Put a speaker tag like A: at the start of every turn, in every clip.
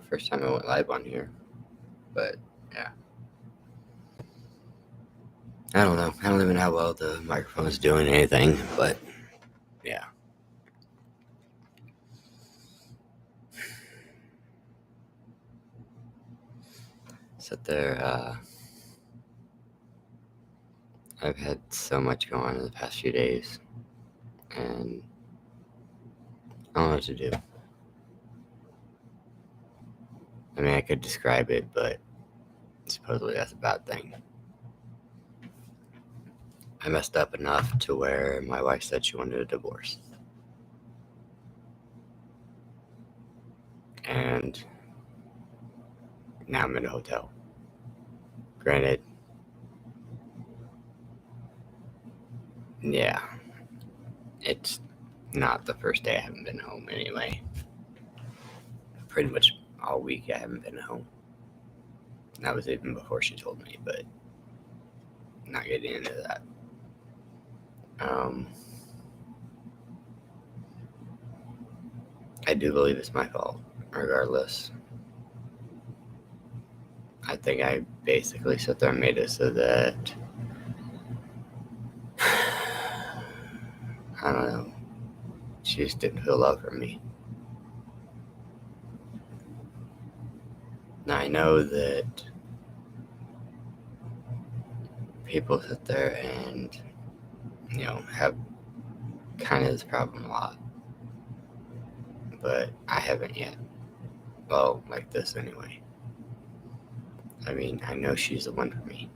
A: First time I went live on here, but yeah. I don't know. I don't even know how well the microphone's doing anything, but yeah. Sit there, I've had so much going on in the past few days, and I don't know what to do. I mean, I could describe it, but supposedly that's a bad thing. I messed up enough to where my wife said she wanted a divorce. And now I'm in a hotel. Granted, yeah, it's not the first day I haven't been home anyway. Pretty much all week I haven't been home. That was even before she told me, but not getting into that. I do believe it's my fault, regardless. I think I basically sat there and made it so that I don't know. She just didn't feel love for me. Now I know that people sit there and, have kind of this problem a lot. But I haven't yet. Well, like this anyway. I mean, I know she's the one for me.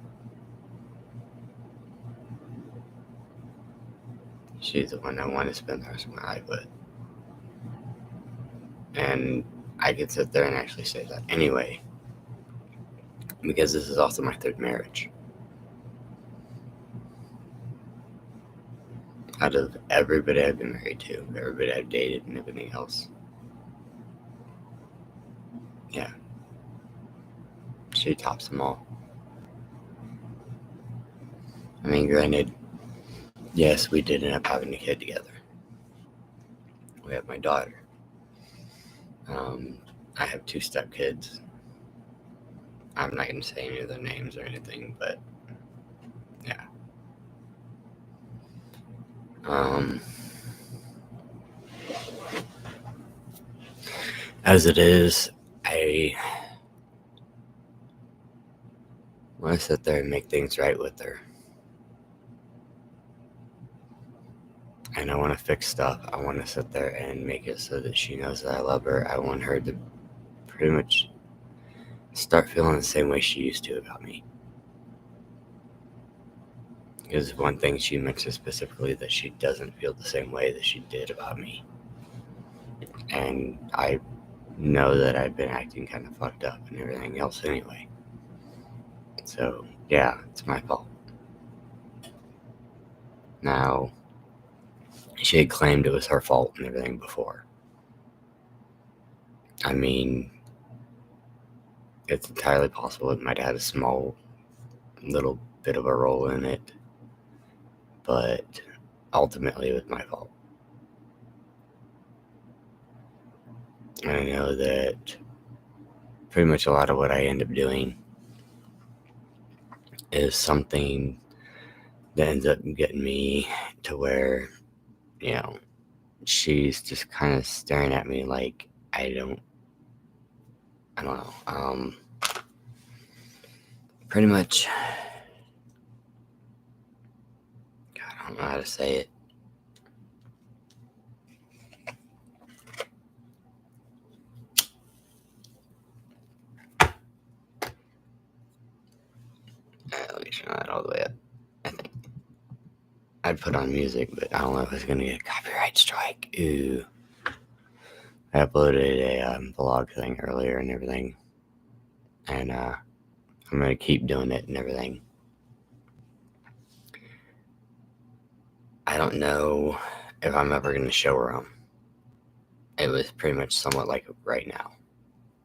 A: She's the one I want to spend the rest of my life with. And I could sit there and actually say that anyway. Because this is also my third marriage. Out of everybody I've been married to, everybody I've dated and everything else. Yeah. She tops them all. I mean, granted, yes, we did end up having a kid together. We have my daughter. I have 2 stepkids. I'm not going to say any of their names or anything, but yeah. As it is, I want to sit there and make things right with her. And I want to fix stuff. I want to sit there and make it so that she knows that I love her. I want her to pretty much start feeling the same way she used to about me. Because one thing she mentioned specifically that she doesn't feel the same way that she did about me. And I know that I've been acting kind of fucked up and everything else anyway. So, yeah, it's my fault. Now, she had claimed it was her fault and everything before. I mean, it's entirely possible it might have had a small little bit of a role in it, but ultimately it was my fault. And I know that pretty much a lot of what I end up doing is something that ends up getting me to where, she's just kind of staring at me like I don't know. Pretty much, God, I don't know how to say it. Let me turn that all the way up. I think I'd put on music, but I don't know if it's gonna get a copyright strike. Ooh. I uploaded a vlog thing earlier and everything, and I'm gonna keep doing it and everything. I don't know if I'm ever gonna show her them. It was pretty much somewhat like right now,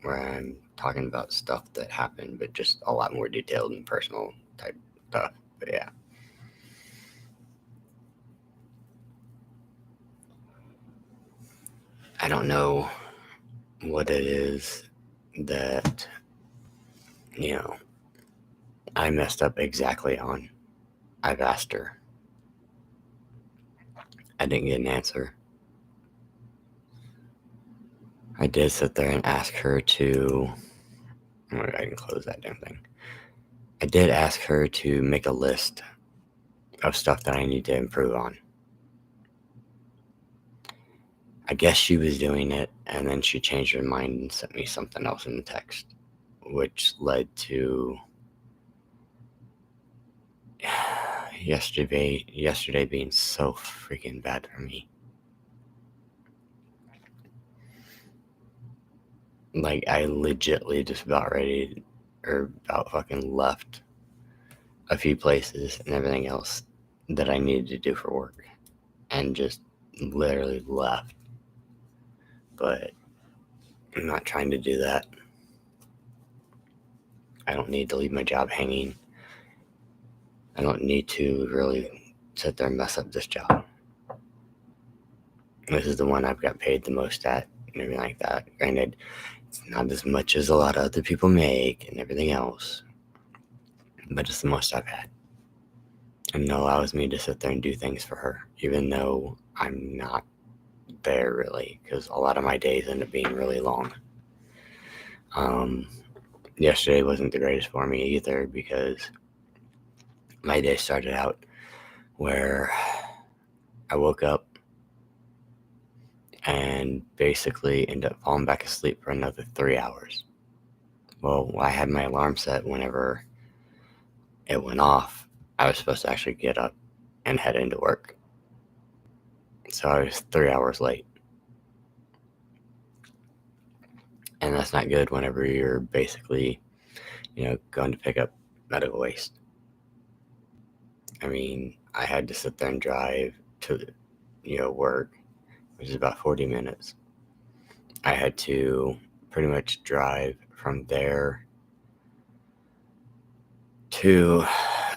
A: where I'm talking about stuff that happened, but just a lot more detailed and personal type stuff. But yeah. I don't know what it is that, I messed up exactly on. I've asked her. I didn't get an answer. I did sit there and ask her to... I can close that damn thing. I did ask her to make a list of stuff that I need to improve on. I guess she was doing it, and then she changed her mind and sent me something else in the text, which led to yesterday being so freaking bad for me. Like, I legitly just about fucking left a few places and everything else that I needed to do for work, and just literally left. But I'm not trying to do that. I don't need to leave my job hanging. I don't need to really sit there and mess up this job. This is the one I've got paid the most at and everything like that. Granted, it's not as much as a lot of other people make and everything else, but it's the most I've had. And it allows me to sit there and do things for her, even though I'm not there really, because a lot of my days end up being really long. Yesterday wasn't the greatest for me either, because my day started out where I woke up and basically ended up falling back asleep for another 3 hours. Well, I had my alarm set whenever it went off. I was supposed to actually get up and head into work. So I was 3 hours late. And that's not good whenever you're basically, going to pick up medical waste. I mean, I had to sit there and drive to, work, which is about 40 minutes. I had to pretty much drive from there to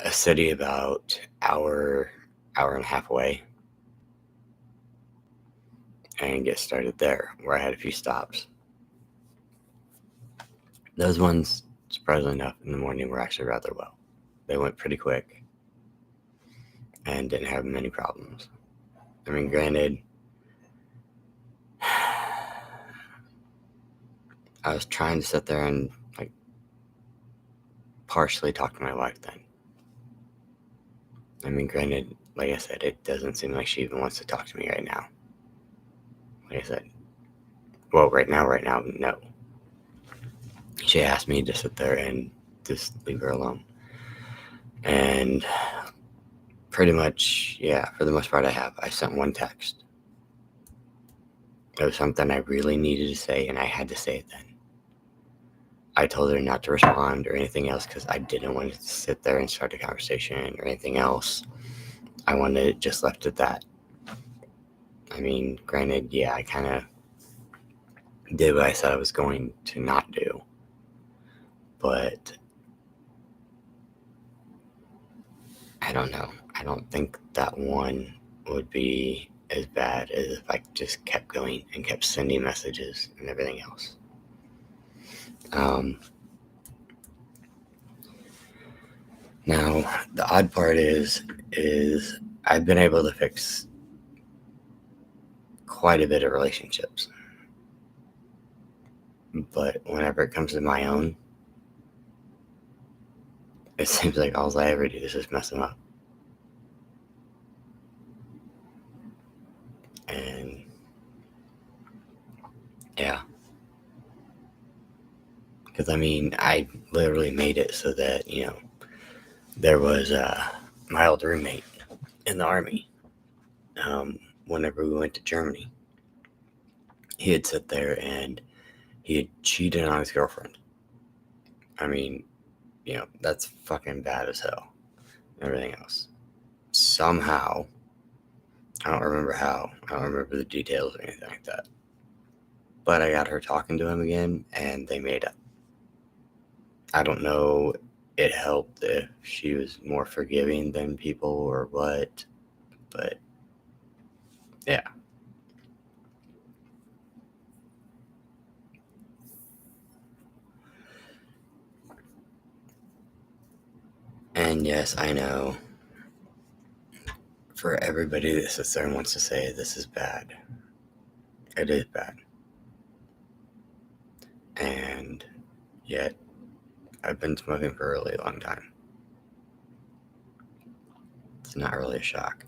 A: a city about hour and a half away, and get started there, where I had a few stops. Those ones, surprisingly enough, in the morning were actually rather well. They went pretty quick and didn't have many problems. I mean, granted, I was trying to sit there and partially talk to my wife then. I mean, granted, like I said, it doesn't seem like she even wants to talk to me right now. Like I said, well, right now, no. She asked me to sit there and just leave her alone. And pretty much, yeah, for the most part I sent one text. It was something I really needed to say, and I had to say it then. I told her not to respond or anything else, because I didn't want to sit there and start a conversation or anything else. I wanted it just left at that. I mean, granted, yeah, I kind of did what I said I was going to not do. But I don't know. I don't think that one would be as bad as if I just kept going and kept sending messages and everything else. Now, the odd part is I've been able to fix quite a bit of relationships. But whenever it comes to my own, it seems like all I ever do is just mess them up. And yeah. Because, I mean, I literally made it so that, there was my old roommate in the Army. Whenever we went to Germany, he had sit there and he had cheated on his girlfriend. I mean, that's fucking bad as hell. And everything else. Somehow, I don't remember how, I don't remember the details or anything like that, but I got her talking to him again, and they made up. I don't know, it helped if she was more forgiving than people or what, but yeah. And yes, I know for everybody that sits there and wants to say this is bad, it is bad. And yet, I've been smoking for a really long time. It's not really a shock.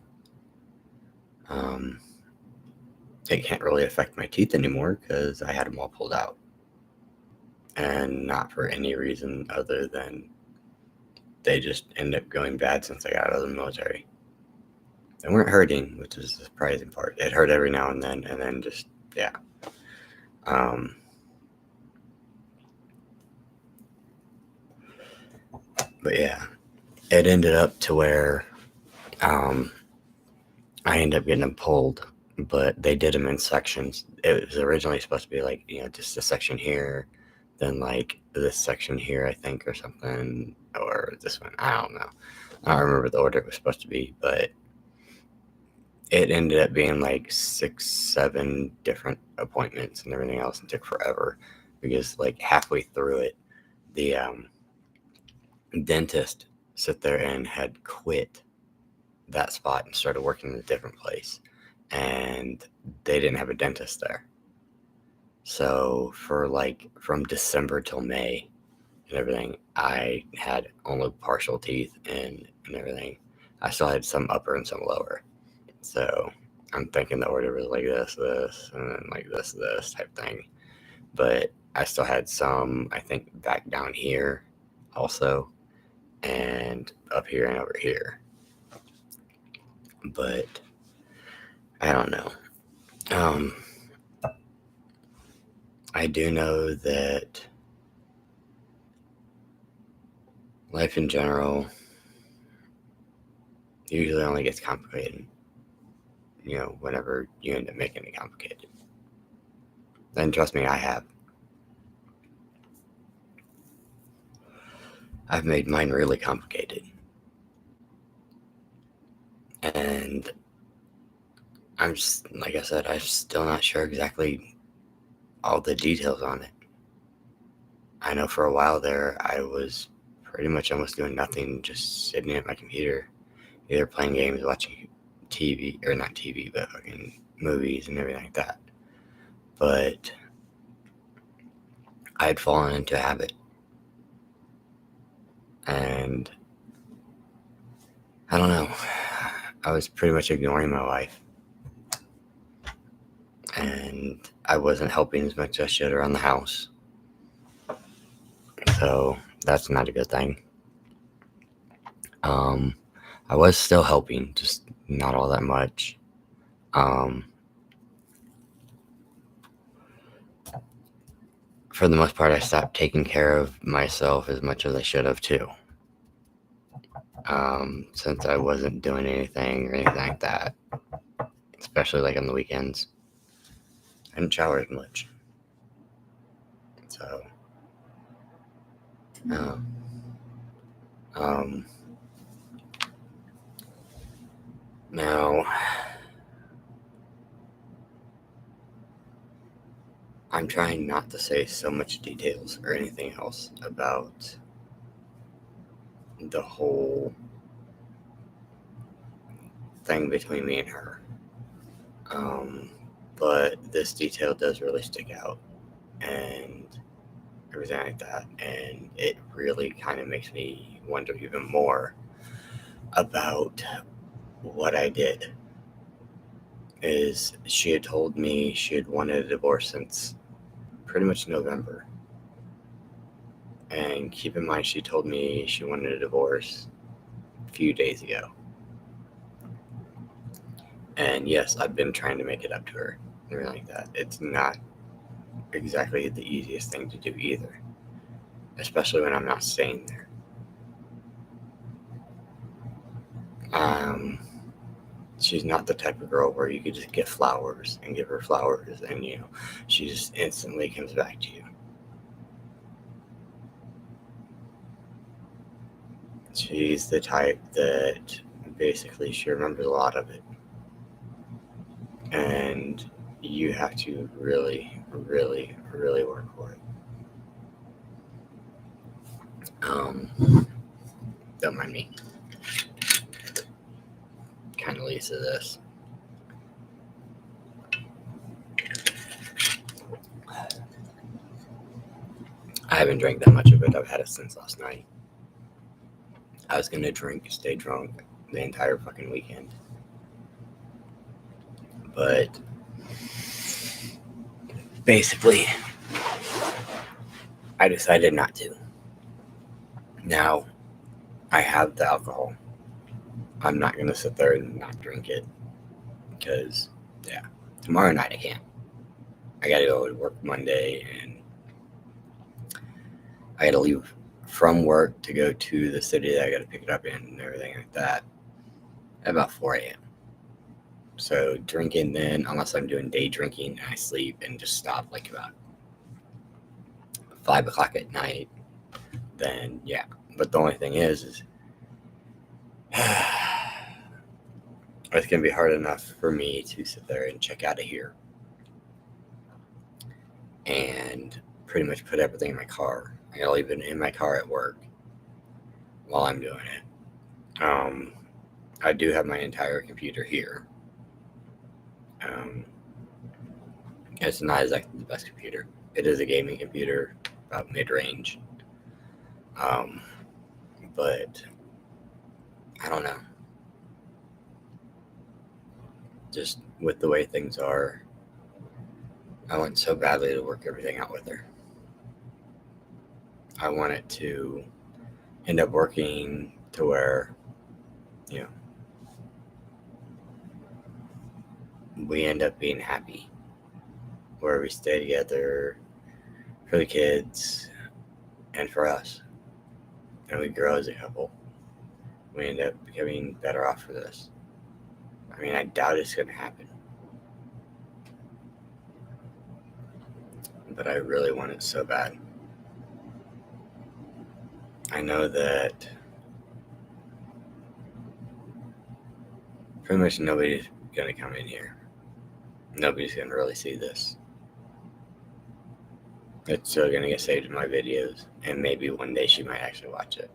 A: It can't really affect my teeth anymore because I had them all pulled out. And not for any reason other than they just end up going bad since I got out of the military. They weren't hurting, which is the surprising part. It hurt every now and then just, yeah. But yeah, it ended up to where I ended up getting them pulled, but they did them in sections. It was originally supposed to be like, just a section here, then like this section here, I think, or something, or this one. I don't know. I don't remember the order it was supposed to be, but it ended up being like 6, 7 different appointments and everything else, and took forever because like halfway through it, the dentist sit there and had quit that spot and started working in a different place, and they didn't have a dentist there. So for like from December till May and everything, I had only partial teeth and everything. I still had some upper and some lower. So I'm thinking the order was like this, and then like this type thing. But I still had some, I think, back down here also, and up here and over here. But I don't know. I do know that life in general usually only gets complicated, whenever you end up making it complicated. And trust me, I have. I've made mine really complicated. And I'm just, like I said, I'm still not sure exactly all the details on it. I know for a while there, I was pretty much almost doing nothing, just sitting at my computer, either playing games, watching TV, or not TV, but fucking movies and everything like that. But I had fallen into a habit. And I don't know. I was pretty much ignoring my wife. And I wasn't helping as much as I should around the house. So that's not a good thing. I was still helping, just not all that much. For the most part, I stopped taking care of myself as much as I should have too. Since I wasn't doing anything or anything like that, especially like on the weekends. I didn't shower as much. So, now I'm trying not to say so much details or anything else about the whole thing between me and her. But this detail does really stick out and everything like that. And it really kind of makes me wonder even more about what I did. Is she had told me she had wanted a divorce since pretty much November. And keep in mind, she told me she wanted a divorce a few days ago. And yes, I've been trying to make it up to her and everything like that. It's not exactly the easiest thing to do either, especially when I'm not staying there. She's not the type of girl where you could just get flowers and give her flowers and, she just instantly comes back to you. She's the type that basically she remembers a lot of it. And you have to really, really, really work for it. Don't mind me. Kind of leads to this. I haven't drank that much of it. I've had it since last night. I was gonna stay drunk the entire fucking weekend. But basically, I decided not to. Now, I have the alcohol. I'm not gonna sit there and not drink it. Because, yeah, tomorrow night I can't. I gotta go to work Monday, and I gotta leave from work to go to the city that I gotta pick it up in and everything like that at about 4 a.m. So drinking then, unless I'm doing day drinking and I sleep and just stop like about 5 o'clock at night, then yeah. But the only thing is it's gonna be hard enough for me to sit there and check out of here and pretty much put everything in my car. I gotta leave it in my car at work while I'm doing it. I do have my entire computer here. It's not exactly the best computer. It is a gaming computer, about mid-range. But I don't know. Just with the way things are, I want so badly to work everything out with her. I want it to end up working to where, you know, we end up being happy, where we stay together for the kids and for us, and we grow as a couple. We end up becoming better off for this. I mean, I doubt it's going to happen, but I really want it so bad. I know that pretty much nobody's going to come in here. Nobody's going to really see this. It's still going to get saved in my videos, and maybe one day she might actually watch it.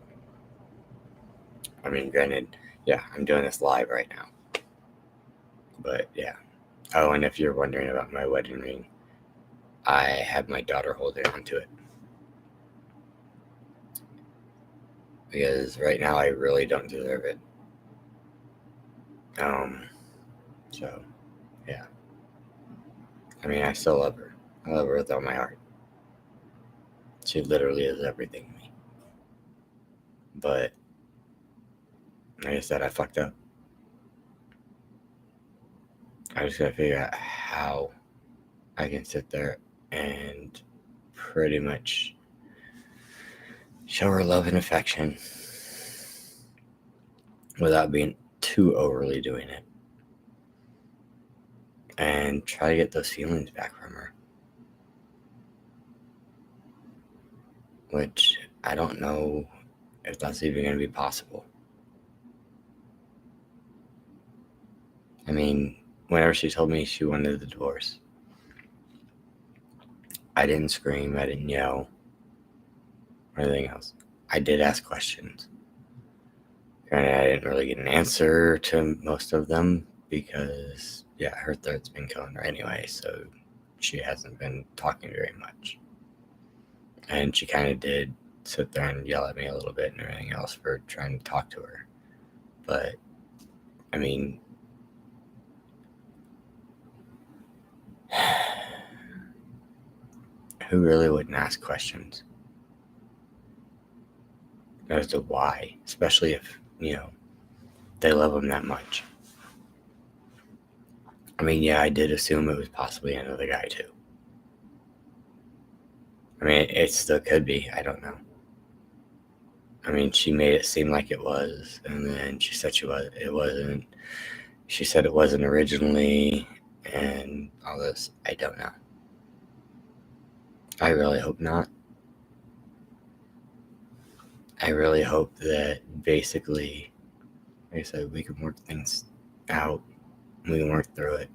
A: I mean, granted, yeah, I'm doing this live right now. But yeah. Oh, and if you're wondering about my wedding ring, I have my daughter holding on to it. Because right now I really don't deserve it. So, yeah. I mean, I still love her. I love her with all my heart. She literally is everything to me. But, like I said, I fucked up. I just gotta figure out how I can sit there and pretty much show her love and affection without being too overly doing it. And try to get those feelings back from her. Which I don't know if that's even going to be possible. I mean, whenever she told me she wanted the divorce, I didn't scream, I didn't yell, or anything else. I did ask questions. Granted, I didn't really get an answer to most of them because, yeah, her throat's been killing her anyway, so she hasn't been talking very much. And she kind of did sit there and yell at me a little bit and everything else for trying to talk to her. But, I mean, who really wouldn't ask questions as to why, especially if, they love them that much? I mean, yeah, I did assume it was possibly another guy too. I mean, it still could be. I don't know. I mean, she made it seem like it was, and then she said it wasn't. She said it wasn't originally, and all this. I don't know. I really hope not. I really hope that basically, like I said, we can work things out. We can work through it.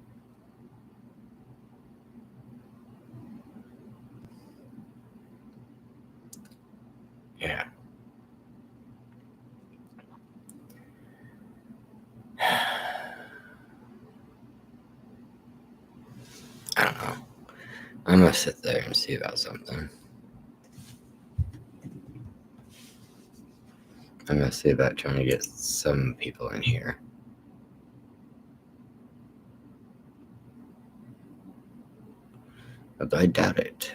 A: Yeah. I'm gonna sit there and see about something. I'm gonna see about trying to get some people in here. But I doubt it.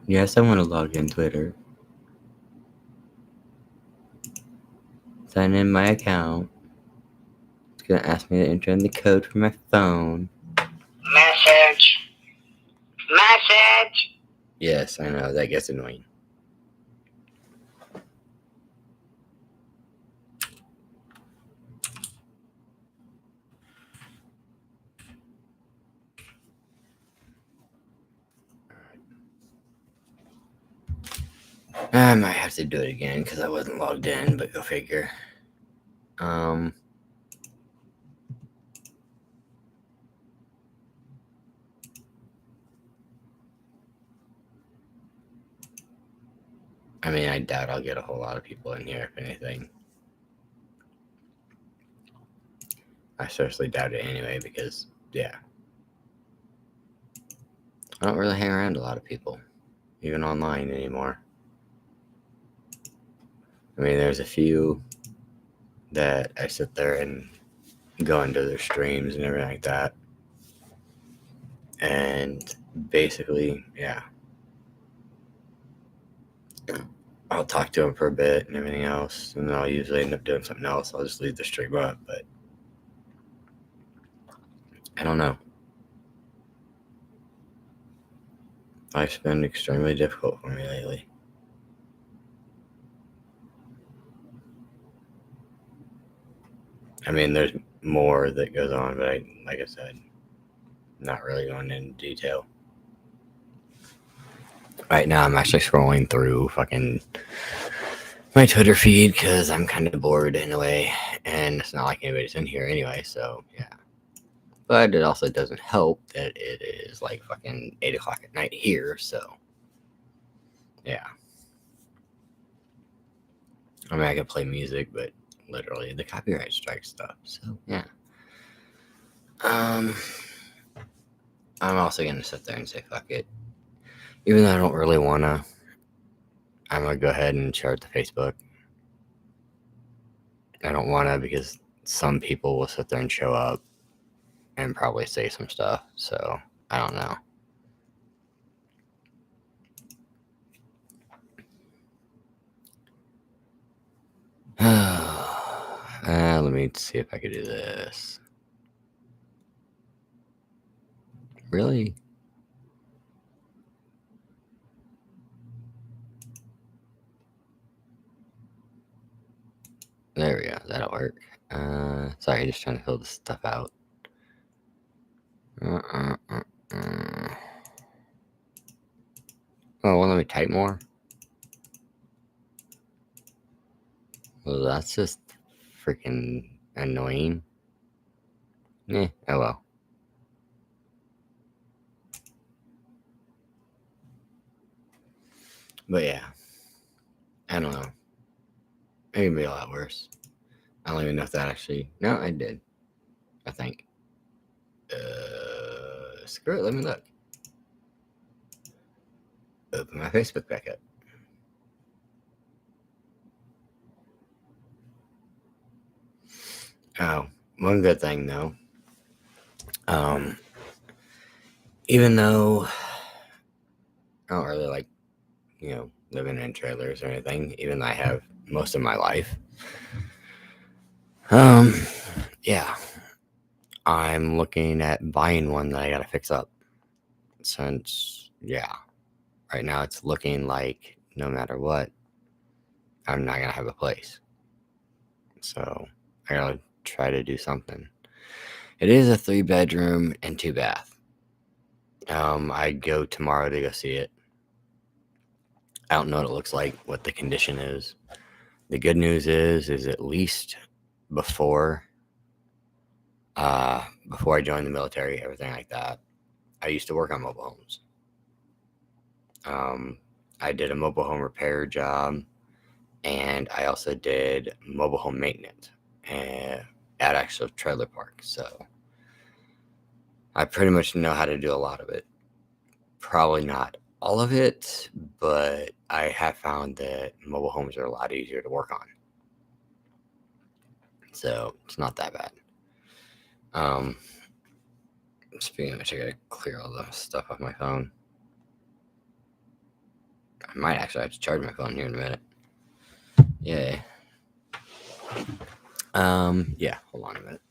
A: Yes, I want to log in Twitter. Sign in my account. It's gonna ask me to enter in the code for my phone.
B: Message.
A: Yes, I know, that gets annoying. I might have to do it again because I wasn't logged in, but go figure. I mean, I doubt I'll get a whole lot of people in here, if anything. I seriously doubt it anyway because, yeah. I don't really hang around a lot of people, even online anymore. I mean, there's a few that I sit there and go into their streams and everything like that. And basically, yeah. I'll talk to them for a bit and everything else, and then I'll usually end up doing something else. I'll just leave the stream up, but I don't know. Life's been extremely difficult for me lately. I mean, there's more that goes on, but like I said, not really going into detail. Right now, I'm actually scrolling through fucking my Twitter feed because I'm kind of bored in a way, and it's not like anybody's in here anyway, so yeah. But it also doesn't help that it is like fucking 8 o'clock at night here, so yeah. I mean, I can play music, but literally the copyright strike stuff, so yeah. I'm also gonna sit there and say fuck it. Even though I don't really wanna, I'm gonna go ahead and share it to Facebook. I don't wanna because some people will sit there and show up and probably say some stuff, so I don't know. Let me see if I could do this. Really? There we go. That'll work. Sorry, just trying to fill this stuff out. Oh, well, let me type more. Well, that's just freaking annoying. Oh well. But yeah, I don't know. It could be a lot worse. I don't even know if that actually. No, I did. I think. Screw it. Let me look. Open my Facebook back up. Oh, one good thing though. Even though I don't really like, living in trailers or anything, even though I have most of my life. Yeah, I'm looking at buying one that I gotta fix up. Since, yeah, right now it's looking like no matter what, I'm not gonna have a place. So I gotta try to do something. It is a 3-bedroom and 2-bath. I go tomorrow to go see it. I don't know what it looks like, what the condition is. The good news is at least before I joined the military, everything like that, I used to work on mobile homes. I did a mobile home repair job, and I also did mobile home maintenance at actual trailer park. So I pretty much know how to do a lot of it. Probably not all of it, but I have found that mobile homes are a lot easier to work on. So it's not that bad. Speaking of which, I gotta clear all the stuff off my phone. I might actually have to charge my phone here in a minute. Yay. Yeah, hold on a minute.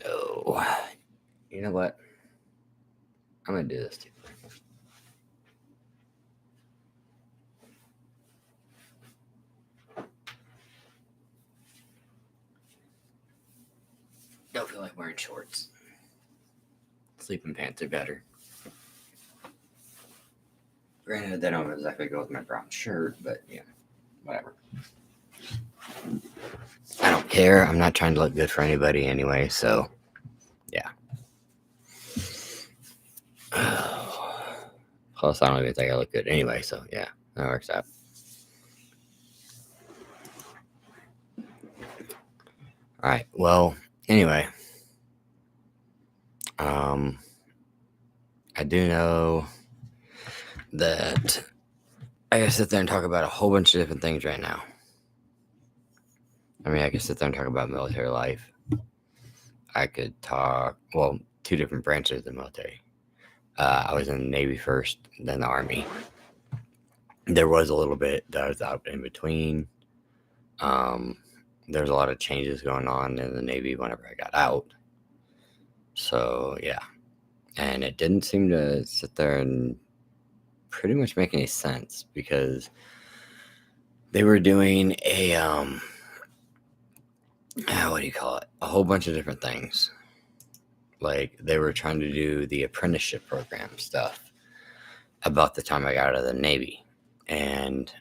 A: Oh, you know what? I'm gonna do this too. Don't feel like wearing shorts. Sleeping pants are better. Granted, they don't exactly go with my brown shirt, but yeah, whatever. I don't care. I'm not trying to look good for anybody anyway, so yeah. Plus, I don't even think I look good anyway, so yeah, that works out. All right. Well, anyway, I do know that I gotta sit there and talk about a whole bunch of different things right now. I mean, I could sit there and talk about military life. I could talk, well, two different branches of the military. I was in the Navy first, then the Army. There was a little bit that I was out in between. There's a lot of changes going on in the Navy whenever I got out. So, yeah. And it didn't seem to sit there and pretty much make any sense because they were doing a, what do you call it? A whole bunch of different things. Like they were trying to do the apprenticeship program stuff about the time I got out of the Navy. And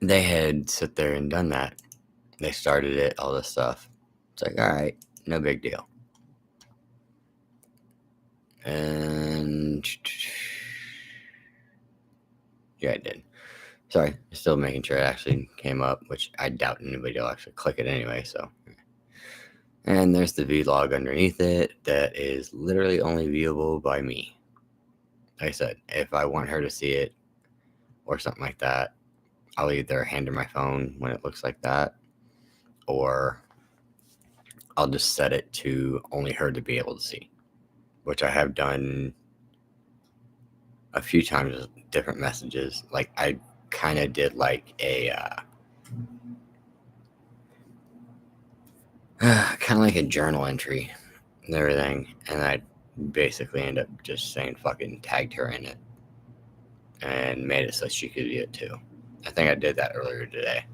A: they had sit there and done that. They started it, all this stuff. It's like, all right, no big deal. And yeah, I did. Sorry, still making sure it actually came up, which I doubt anybody will actually click it anyway. So, and there's the vlog underneath it that is literally only viewable by me. Like I said, if I want her to see it or something like that, I'll either hand her my phone when it looks like that, or I'll just set it to only her to be able to see, which I have done a few times with different messages. Like I kind of did like a kind of like a journal entry and everything, and I basically end up just saying fucking tagged her in it and made it so she could view it too. I think I did that earlier today,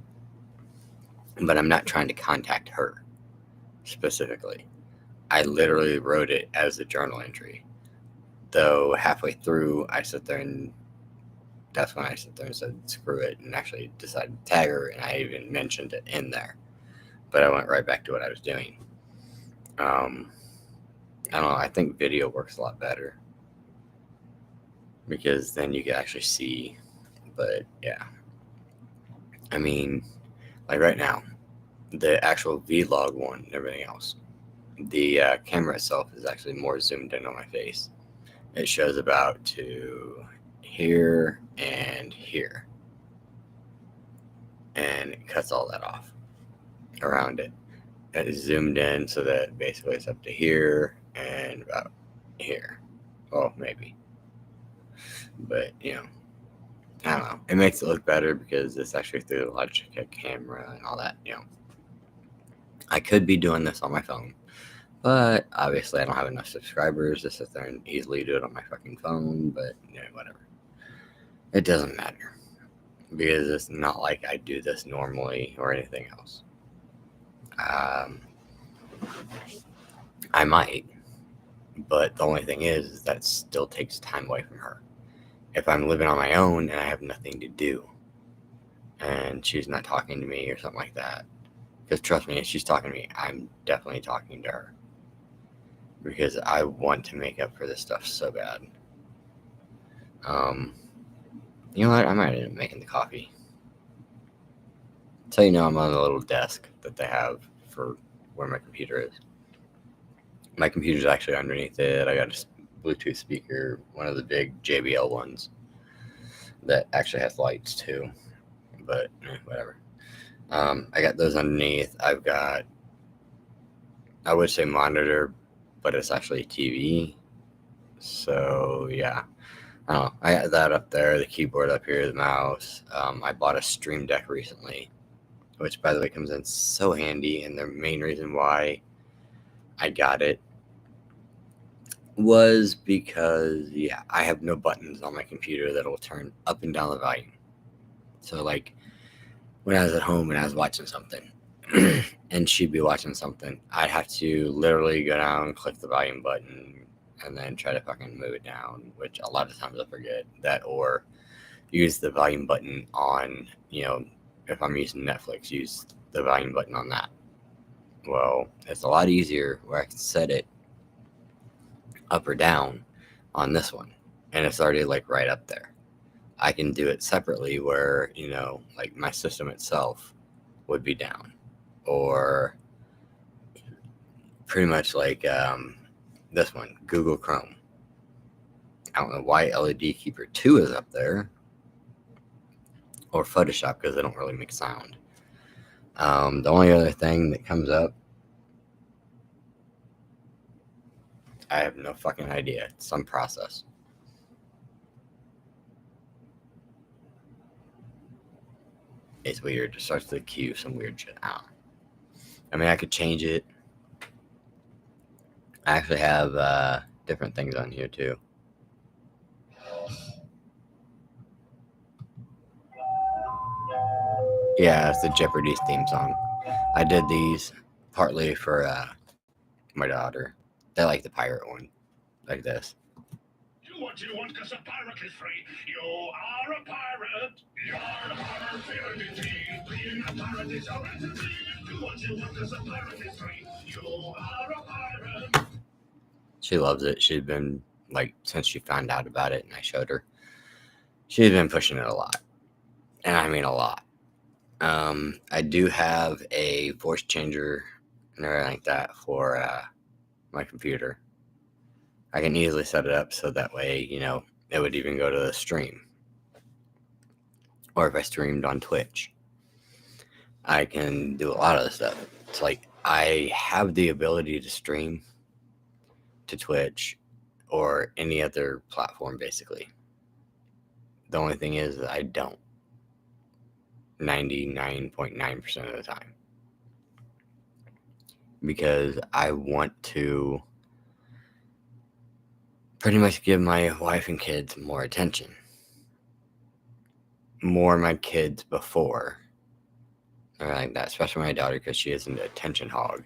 A: but I'm not trying to contact her specifically. I literally wrote it as a journal entry, though halfway through I sit there and that's when I sit there and said screw it and actually decided to tag her, and I even mentioned it in there, but I went right back to what I was doing. I don't know, I think video works a lot better because then you can actually see. But yeah, I mean, like right now, the actual vlog one and everything else, the camera itself is actually more zoomed in on my face. It shows about to here and here, and it cuts all that off around it. It is zoomed in so that basically it's up to here and about here. Well, maybe. But, you know, I don't know. It makes it look better because it's actually through the Logitech camera and all that, you know. I could be doing this on my phone, but obviously I don't have enough subscribers to sit there and easily do it on my fucking phone, but, you know, whatever. It doesn't matter because it's not like I do this normally or anything else. I might, but the only thing is that still takes time away from her. If I'm living on my own and I have nothing to do and she's not talking to me or something like that, because trust me, if she's talking to me, I'm definitely talking to her because I want to make up for this stuff so bad. You know what? I might end up making the coffee. So I'm on the little desk that they have for where my computer is. My computer's actually underneath it. I got a Bluetooth speaker, one of the big JBL ones that actually has lights too. But whatever. I got those underneath. I've got, I would say monitor, but it's actually TV. So yeah, I don't know. I got that up there, the keyboard up here, the mouse. I bought a Stream Deck recently, which by the way comes in so handy. And the main reason why I got it was because I have no buttons on my computer that will turn up and down the volume. So like when I was at home and I was watching something and she'd be watching something, I'd have to literally go down, click the volume button, and then try to fucking move it down, which a lot of times I forget that, or use the volume button on, if I'm using Netflix, use the volume button on that. Well, it's a lot easier where I can set it up or down on this one, and it's already like right up there. I can do it separately where, like my system itself would be down, or pretty much like this one, Google Chrome. I don't know why LED Keeper 2 is up there, or Photoshop, because they don't really make sound. The only other thing that comes up, I have no fucking idea. It's some process. It's weird. It starts to cue some weird shit out. I mean, I could change it. I actually have different things on here too. Yeah, it's the Jeopardy theme song. I did these partly for my daughter. They like the pirate one, like this.
C: Do what you want because a pirate is free. You are a pirate. You are a pirate. Being a pirate is a right to be. Do what you want because a pirate is free. You are a pirate.
A: She loves it. She's been, like, since she found out about it and I showed her, she's been pushing it a lot. And I mean a lot. I do have a voice changer and everything like that for my computer. I can easily set it up so that way, it would even go to the stream. Or if I streamed on Twitch, I can do a lot of the stuff. It's like I have the ability to stream to Twitch or any other platform, basically. The only thing is that I don't. 99.9% of the time. Because I want to pretty much give my wife and kids more attention. More my kids before. Or like that, especially my daughter, because she is an attention hog.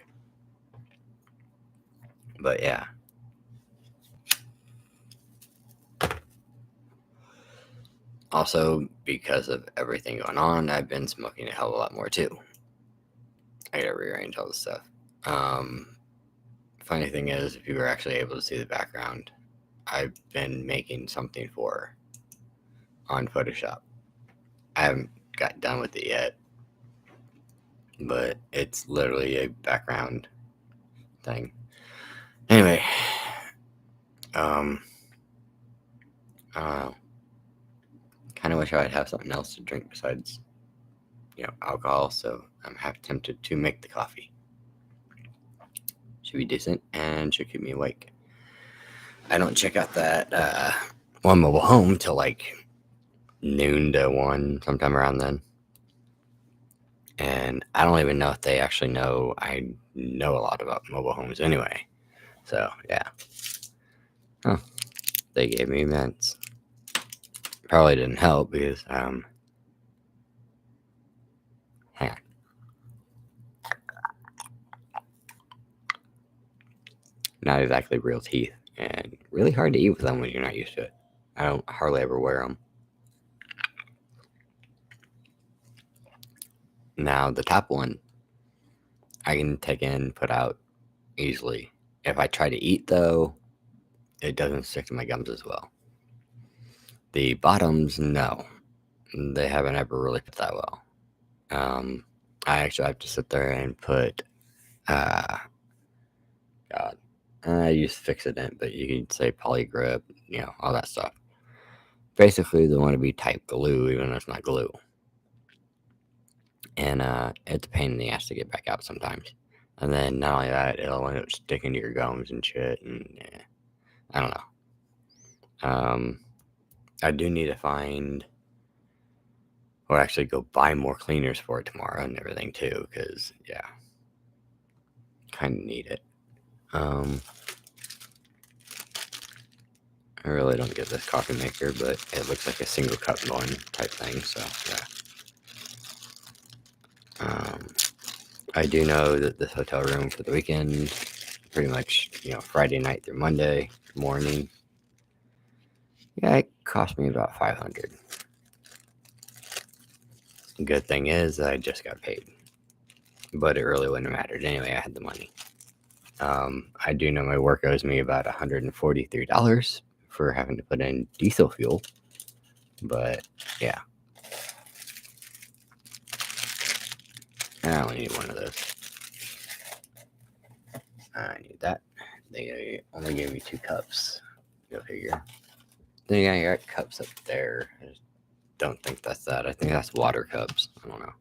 A: But yeah. Also, because of everything going on, I've been smoking a hell of a lot more too. I gotta rearrange all this stuff. Funny thing is, if you were actually able to see the background, I've been making something for her on Photoshop. I haven't got done with it yet, but it's literally a background thing. Anyway, I don't know. Kind of wish I'd have something else to drink besides, alcohol. So I'm half tempted to make the coffee. Should be decent and should keep me awake. I don't check out that One Mobile Home till like noon to 1, sometime around then. And I don't even know if they actually know I know a lot about mobile homes anyway. So yeah. Oh, they gave me mints. Probably didn't help because hang on. Not exactly real teeth, and really hard to eat with them when you're not used to it. I don't hardly ever wear them. Now the top one, I can take in, put out easily. If I try to eat though, it doesn't stick to my gums as well. The bottoms, no. They haven't ever really fit that well. I actually have to sit there and put, God, I use Fix-A-Dent, but you could say Polygrip, all that stuff. Basically, they want to be type glue, even though it's not glue. And it's a pain in the ass to get back out sometimes. And then not only that, it'll end up sticking to your gums and shit. And I don't know. I do need to find, or actually go buy more cleaners for it tomorrow and everything too, because kind of need it. I really don't get this coffee maker, but it looks like a single cup one type thing, so yeah. I do know that this hotel room for the weekend, pretty much, Friday night through Monday morning, it cost me about $500. The good thing is I just got paid, but it really wouldn't have mattered anyway. I had the money. I do know my work owes me about $143 for having to put in diesel fuel, but yeah. I only need one of those. I need that. They only gave me 2 cups. Go figure. Then I got cups up there. I just don't think that's that. I think that's water cups. I don't know.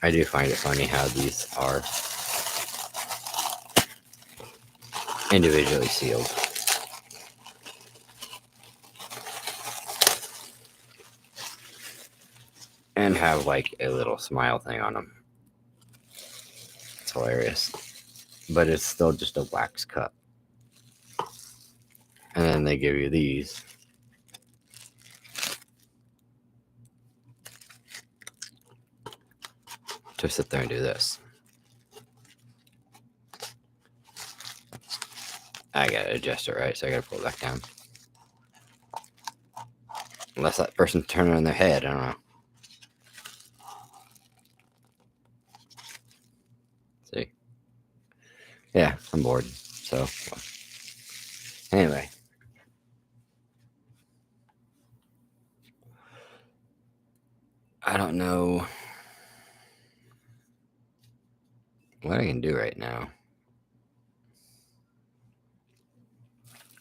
A: I do find it funny how these are individually sealed. And have like a little smile thing on them. It's hilarious. But it's still just a wax cup. And then they give you these. To sit there and do this. I gotta adjust it right, so I gotta pull it back down. Unless that person's turning on their head, I don't know. See? Yeah, I'm bored. So, anyway. I don't know what I can do right now.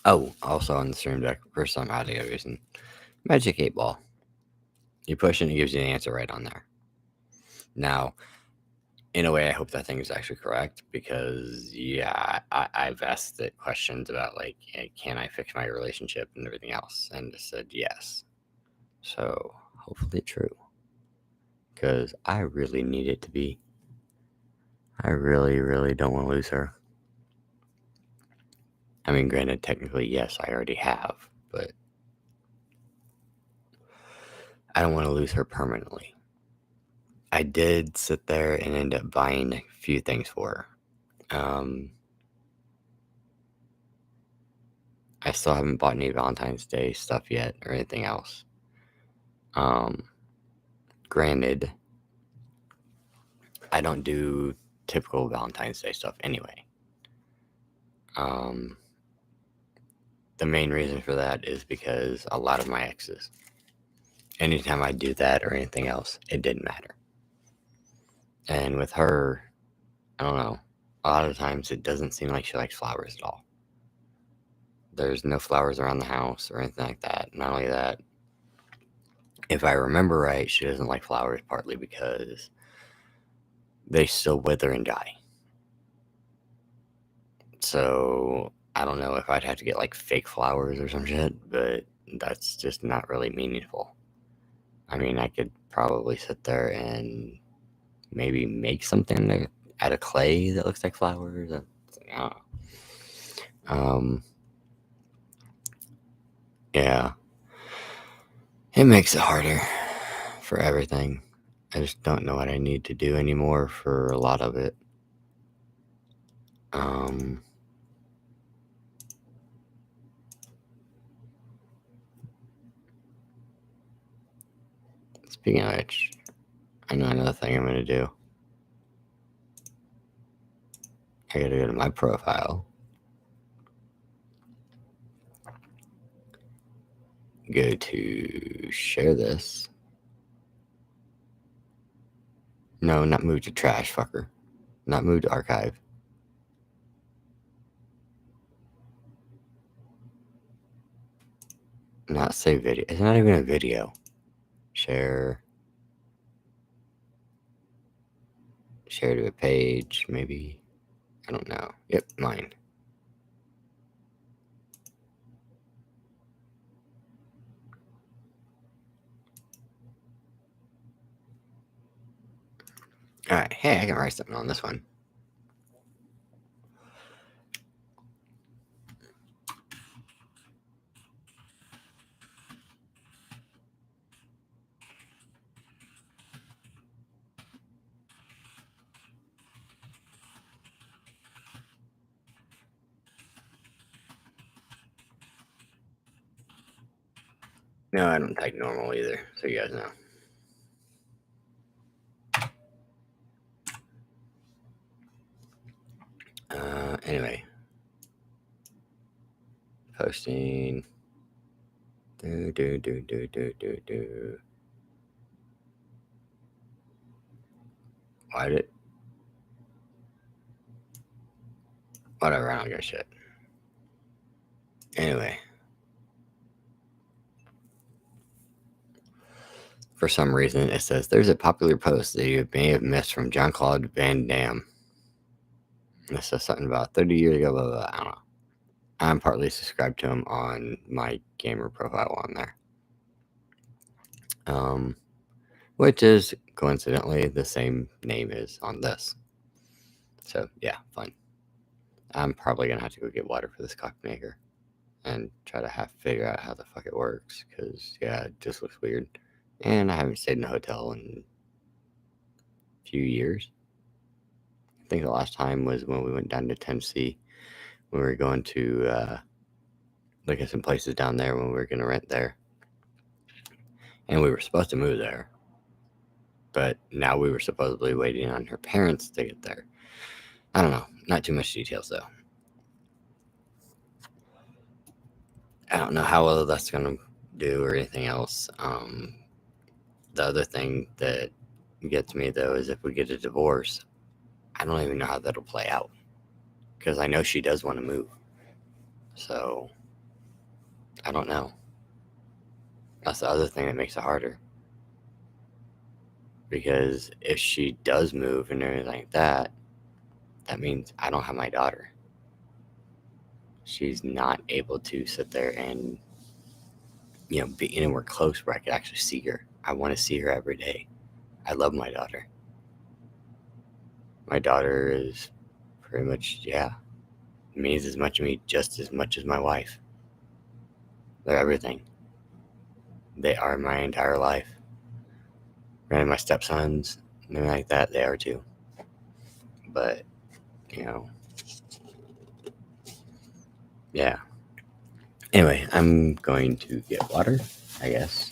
A: Oh, also on the stream deck, for some odd reason, Magic 8 Ball. You push it and it gives you the answer right on there. Now, in a way, I hope that thing is actually correct because, I've asked it questions about, like, can I fix my relationship and everything else? And it said yes. So, hopefully it's true. Because I really need it to be. I really, really don't want to lose her. I mean, granted, technically, yes, I already have, but I don't want to lose her permanently. I did sit there and end up buying a few things for her. I still haven't bought any Valentine's Day stuff yet or anything else. Granted, I don't do typical Valentine's Day stuff anyway. The main reason for that is because a lot of my exes, anytime I do that or anything else, it didn't matter. And with her, I don't know, a lot of times it doesn't seem like she likes flowers at all. There's no flowers around the house or anything like that. Not only that, if I remember right, she doesn't like flowers partly because they still wither and die. So I don't know if I'd have to get like fake flowers or some shit, but that's just not really meaningful. I mean, I could probably sit there and maybe make something out of clay that looks like flowers. I don't know. Yeah. It makes it harder for everything. I just don't know what I need to do anymore for a lot of it. Speaking of which, I know another thing I'm going to do. I gotta go to my profile. Go to share this. No, not move to trash, fucker. Not move to archive. Not save video. It's not even a video. Share. Share to a page, maybe. I don't know. Yep, mine. All right. Hey, I can write something on this one. No, I don't type normal either, so you guys know. Anyway. Posting. Do. Why did... Whatever, I don't give a shit. Anyway. For some reason, it says, there's a popular post that you may have missed from Jean-Claude Van Damme. It says something about 30 years ago, blah, blah, blah. I don't know. I'm partly subscribed to him on my gamer profile on there. Which is coincidentally the same name as on this. So yeah, fun. I'm probably gonna have to go get water for this coffee maker and try to figure out how the fuck it works, because yeah, it just looks weird. And I haven't stayed in a hotel in a few years. I think the last time was when we went down to Tennessee, when we were going to look at some places down there when we were gonna rent there. And we were supposed to move there. But now we were supposedly waiting on her parents to get there. I don't know. Not too much details, though. I don't know how well that's going to do or anything else. The other thing that gets me, though, is if we get a divorce, I don't even know how that'll play out. Because I know she does want to move. So, I don't know. That's the other thing that makes it harder. Because if she does move and everything like that, that means I don't have my daughter. She's not able to sit there and, be anywhere close where I could actually see her. I want to see her every day. I love my daughter. My daughter is pretty much, means as much to me just as much as my wife. They're everything. They are my entire life. And my stepsons, and like that, they are too. But, yeah. Anyway, I'm going to get water, I guess,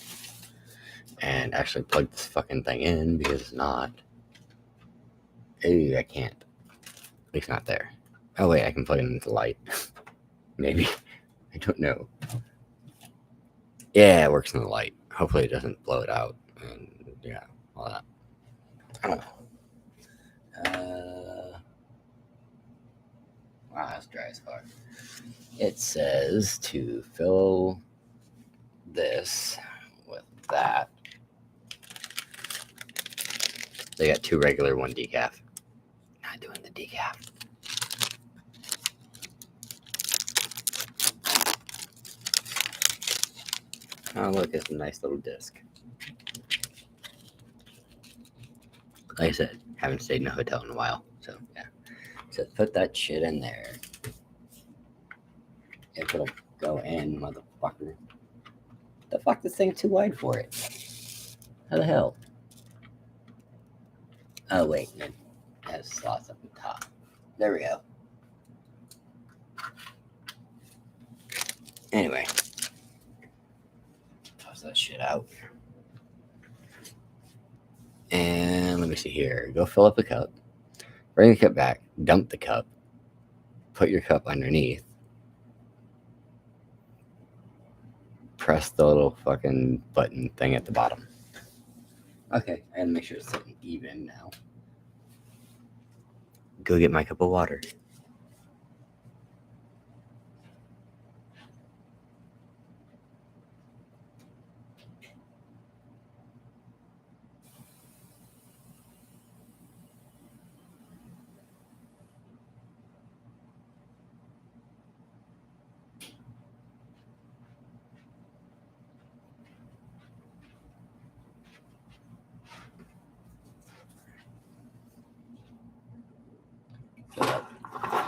A: and actually plug this fucking thing in, because it's not. I can't. At least not there. Oh, wait, I can plug it into the light. Maybe. I don't know. Yeah, it works in the light. Hopefully it doesn't blow it out. And, all that. I don't know. Wow, that's dry as fuck. It says to fill this with that. They got 2 regular, 1 decaf. Not doing the decaf. Oh, look, it's a nice little disc. Like I said, haven't stayed in a hotel in a while. So, yeah. So, put that shit in there. If it'll go in, motherfucker. The fuck, this thing's too wide for it. How the hell? Oh, wait. It has slots up the top. There we go. Anyway. Toss that shit out. And let me see here. Go fill up the cup. Bring the cup back. Dump the cup. put your cup underneath, press the little fucking button thing at the bottom. Okay, I gotta make sure it's sitting even now. Go get my cup of water.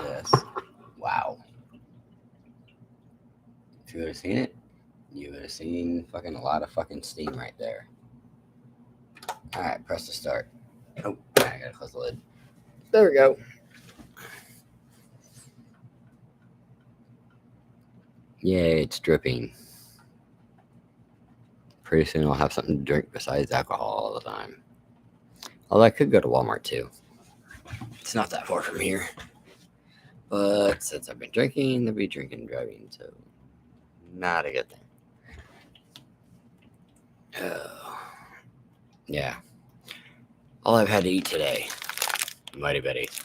A: This. Wow. If you would have seen it, you would have seen fucking a lot of fucking steam right there. Alright, press to start. Oh, I gotta close the lid. There we go. Yay, it's dripping. Pretty soon I'll have something to drink besides alcohol all the time. Although I could go to Walmart too. It's not that far from here. But since I've been drinking, I'll be drinking and driving, so not a good thing. Yeah. All I've had to eat today, Mighty Betty's.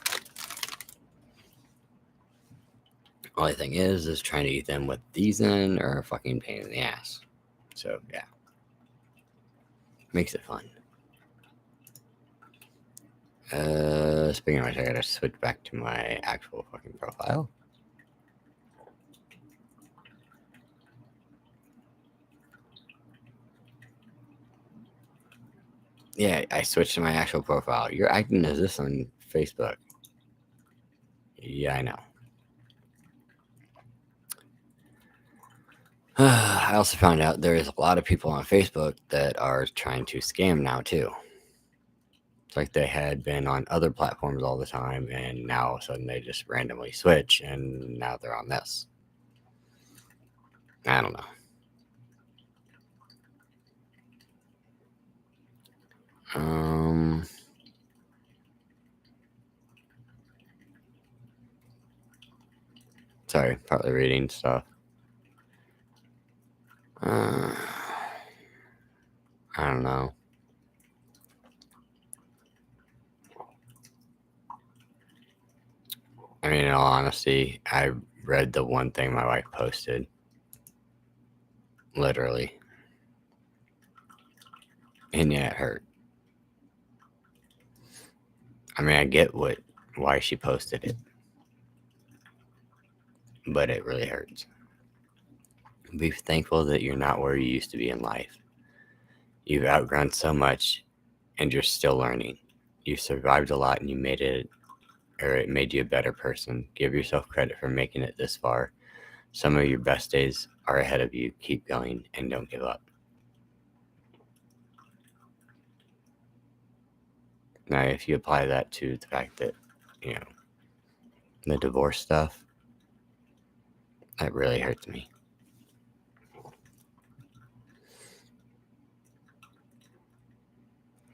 A: Only thing is trying to eat them with these in are a fucking pain in the ass. So, yeah. Makes it fun. Speaking of which, I gotta switch back to my actual fucking profile. Yeah, I switched to my actual profile. You're acting as this on Facebook. Yeah, I know. I also found out there is a lot of people on Facebook that are trying to scam now, too. It's like they had been on other platforms all the time, and now all of a sudden they just randomly switch, and now they're on this. I don't know. Sorry, partly reading stuff. I don't know. I mean, in all honesty, I read the one thing my wife posted. Literally. And yeah, it hurt. I mean, I get why she posted it. But it really hurts. Be thankful that you're not where you used to be in life. You've outgrown so much, and you're still learning. You survived a lot, and you made it, or it made you a better person. Give yourself credit for making it this far. Some of your best days are ahead of you. Keep going, and don't give up. Now, if you apply that to the fact that, the divorce stuff, that really hurts me.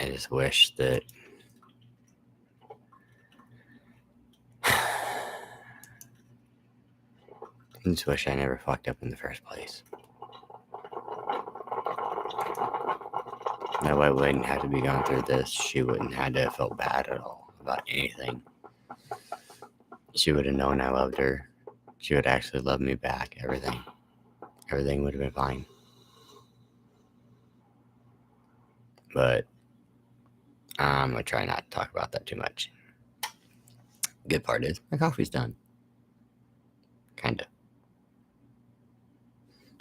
A: I just wish that I just wish I never fucked up in the first place. That way I wouldn't have to be going through this. She wouldn't have to feel bad at all about anything. She would have known I loved her. She would actually love me back. Everything would have been fine. But I'm going to try not to talk about that too much. Good part is my coffee's done. Kind of.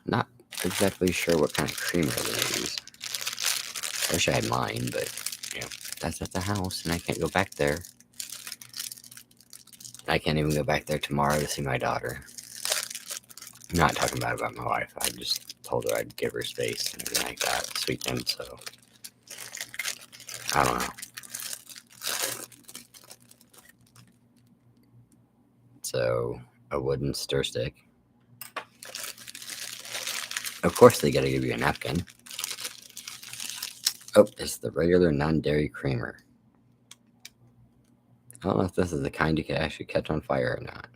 A: Not exactly sure what kind of creamer I'm going to use. I wish I had mine, but, that's at the house, and I can't go back there. I can't even go back there tomorrow to see my daughter. I'm not talking about my wife. I just told her I'd give her space and everything like that this weekend, so I don't know. So, a wooden stir stick. Of course they gotta give you a napkin. Oh, it's the regular non-dairy creamer. I don't know if this is the kind you can actually catch on fire or not.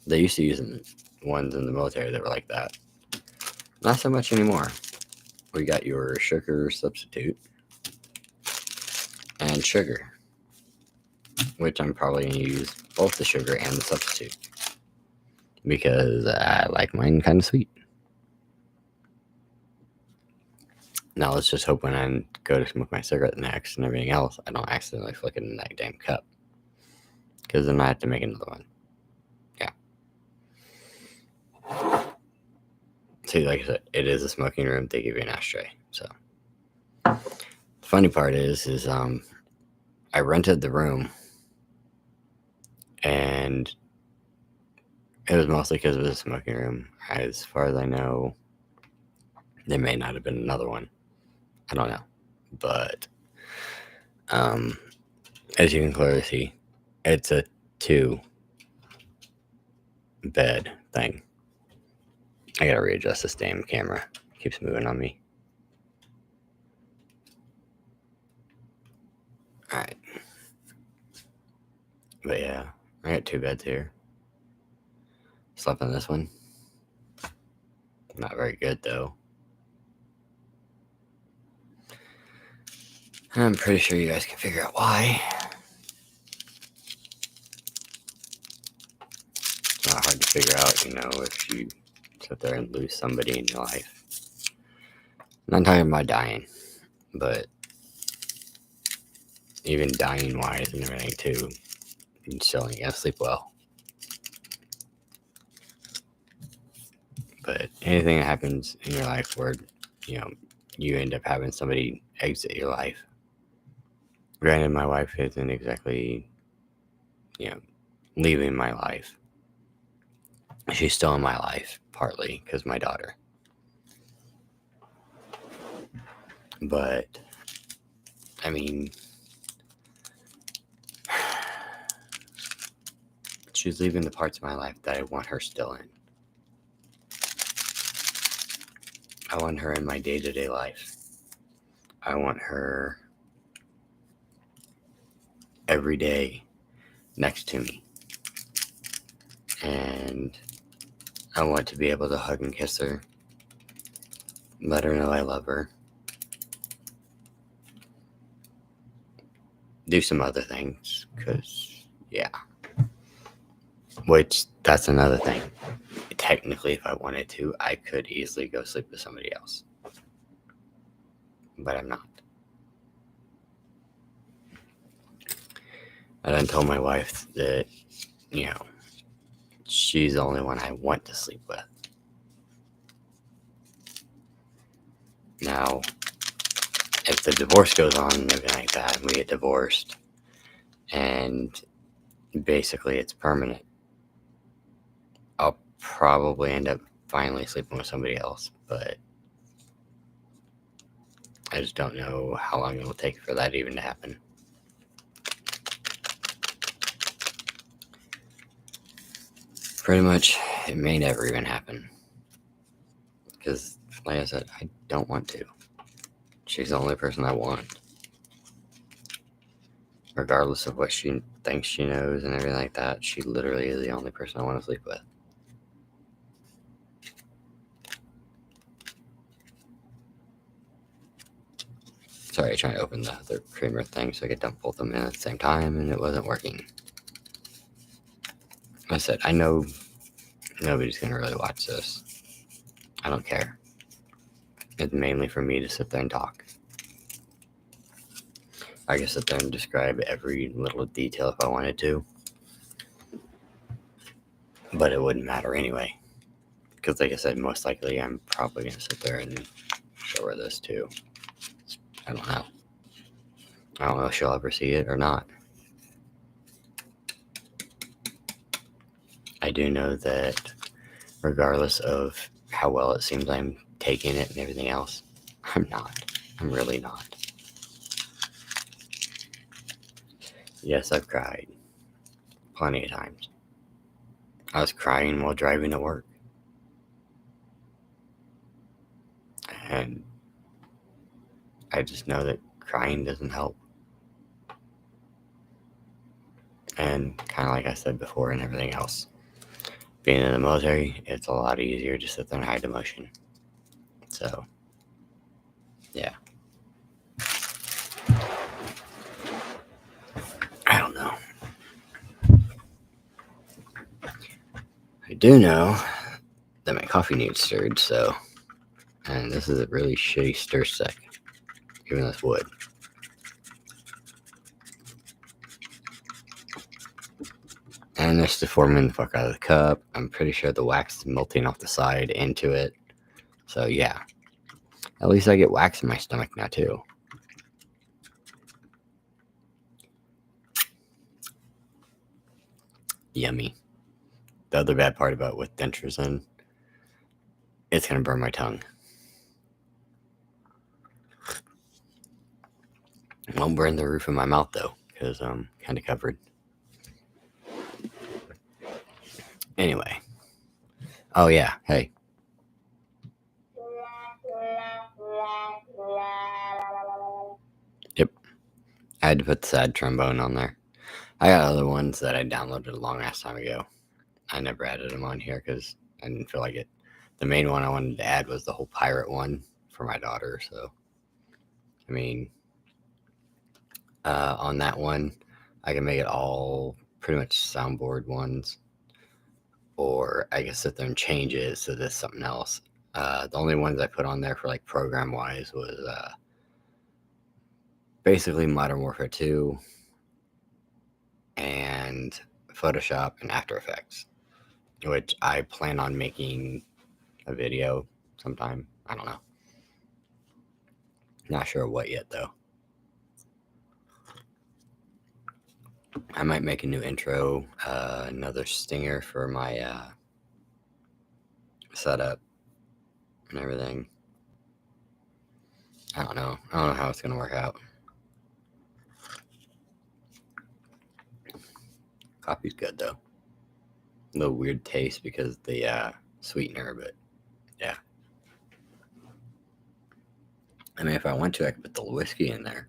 A: They used to use ones in the military that were like that. Not so much anymore. We got your sugar substitute and sugar, which I'm probably going to use both the sugar and the substitute because I like mine kind of sweet. Now let's just hope when I go to smoke my cigarette next and everything else, I don't accidentally flick it in that damn cup. Because then I have to make another one. Yeah. See, like I said, it is a smoking room. They give you an ashtray. So the funny part is I rented the room, and it was mostly because it was a smoking room. As far as I know, there may not have been another one. I don't know. But as you can clearly see, it's a 2-bed thing. I gotta readjust this damn camera. It keeps moving on me. Alright. But yeah, I got 2 beds here. Slept on this one. Not very good though. I'm pretty sure you guys can figure out why. It's not hard to figure out, if you sit there and lose somebody in your life. I'm not talking about dying, but even dying wise and everything too, you still ain't gonna sleep well. But anything that happens in your life where, you end up having somebody exit your life. Granted, my wife isn't exactly, leaving my life. She's still in my life, partly because my daughter. But, I mean, she's leaving the parts of my life that I want her still in. I want her in my day-to-day life. I want her every day next to me. And I want to be able to hug and kiss her. Let her know I love her. Do some other things, because, yeah. Which, that's another thing. Technically, if I wanted to, I could easily go sleep with somebody else. But I'm not. I done told my wife that, she's the only one I want to sleep with. Now, if the divorce goes on and everything like that, and we get divorced, and basically it's permanent, I'll probably end up finally sleeping with somebody else, but I just don't know how long it will take for that even to happen. Pretty much, it may never even happen. Because, like I said, I don't want to. She's the only person I want. Regardless of what she thinks she knows and everything like that, she literally is the only person I want to sleep with. Sorry, I tried to open the other creamer thing so I could dump both of them in at the same time, and it wasn't working. Like I said, I know nobody's going to really watch this. I don't care. It's mainly for me to sit there and talk. I could sit there and describe every little detail if I wanted to. But it wouldn't matter anyway. Because like I said, most likely I'm probably going to sit there and show her this too. I don't know. I don't know if she'll ever see it or not. I do know that regardless of how well it seems I'm taking it and everything else, I'm not. I'm really not. Yes, I've cried. Plenty of times. I was crying while driving to work. And I just know that crying doesn't help. And kind of like I said before and everything else, being in the military, it's a lot easier to sit there and hide emotion. So, yeah. I don't know. I do know that my coffee needs stirred, so, and this is a really shitty stir stick, even though it's wood. And it's deforming the fuck out of the cup. I'm pretty sure the wax is melting off the side into it. So, yeah. At least I get wax in my stomach now, too. Yummy. The other bad part about with dentures in, it's going to burn my tongue. It won't burn the roof of my mouth, though, because I'm kind of covered. Anyway. Oh, yeah. Hey. Yep. I had to put the sad trombone on there. I got other ones that I downloaded a long ass time ago. I never added them on here because I didn't feel like it. The main one I wanted to add was the whole pirate one for my daughter. So, I mean, on that one, I can make it all pretty much soundboard ones. Or I can sit there and change it so there's something else. The only ones I put on there for like program wise was basically Modern Warfare 2 and Photoshop and After Effects, which I plan on making a video sometime. I don't know. Not sure what yet though. I might make a new intro, another stinger for my setup and everything. I don't know how it's gonna work out. Coffee's good though. A little weird taste because of the sweetener, but yeah. I mean, if I want to, I could put the whiskey in there.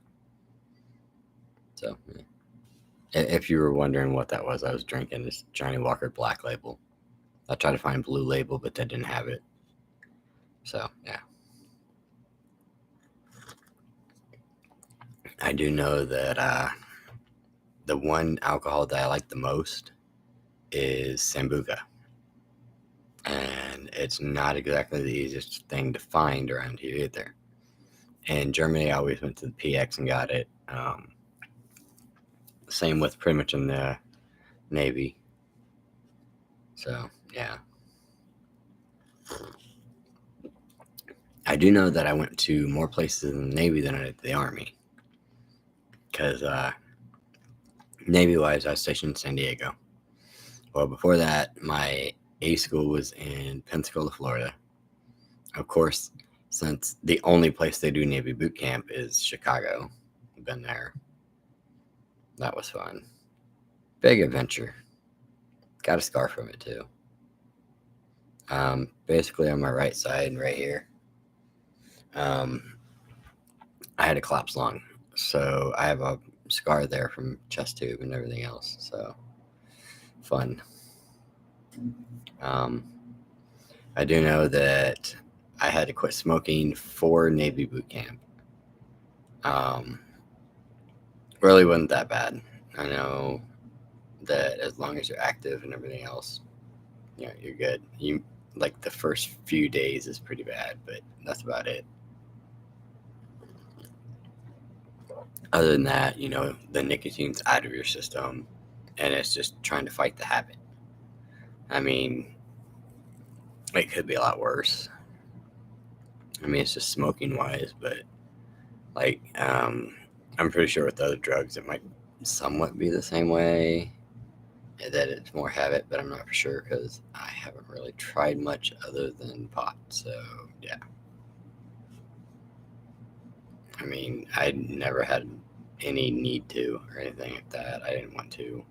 A: So, yeah. If you were wondering what that was, I was drinking this Johnny Walker Black Label. I tried to find Blue Label, but they didn't have it. So, yeah. I do know that the one alcohol that I like the most is Sambuca. And it's not exactly the easiest thing to find around here either. In Germany, I always went to the PX and got it. Same with pretty much in the Navy. So, yeah. I do know that I went to more places in the Navy than I did the Army. Because Navy-wise, I was stationed in San Diego. Well, before that, my A school was in Pensacola, Florida. Of course, since the only place they do Navy boot camp is Chicago. I've been there. That was fun. Big adventure. Got a scar from it, too. Basically on my right side, right here, I had a collapsed lung. So I have a scar there from chest tube and everything else. So, fun. I do know that I had to quit smoking for Navy boot camp. Really wasn't that bad. I know that as long as you're active and everything else, you know, you're good. You like the first few days is pretty bad, but that's about it. Other than that, you know, the nicotine's out of your system and it's just trying to fight the habit. I mean, it could be a lot worse. I mean, it's just smoking wise, but like, I'm pretty sure with other drugs, it might somewhat be the same way, that it's more habit, but I'm not for sure because I haven't really tried much other than pot. So, yeah. I mean, I never had any need to or anything like that. I didn't want to.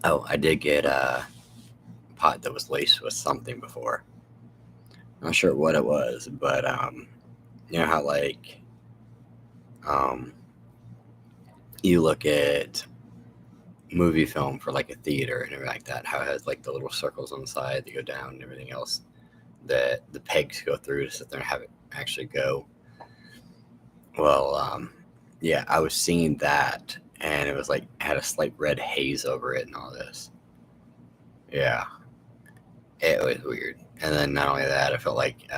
A: Oh, I did get a pot that was laced with something before. I'm not sure what it was, but you know how you look at movie film for like a theater and everything like that. How it has like the little circles on the side that go down and everything else that the pegs go through to sit there and have it actually go. Well, yeah, I was seeing that, and it was like had a slight red haze over it and all this. Yeah, it was weird. And then not only that, I felt like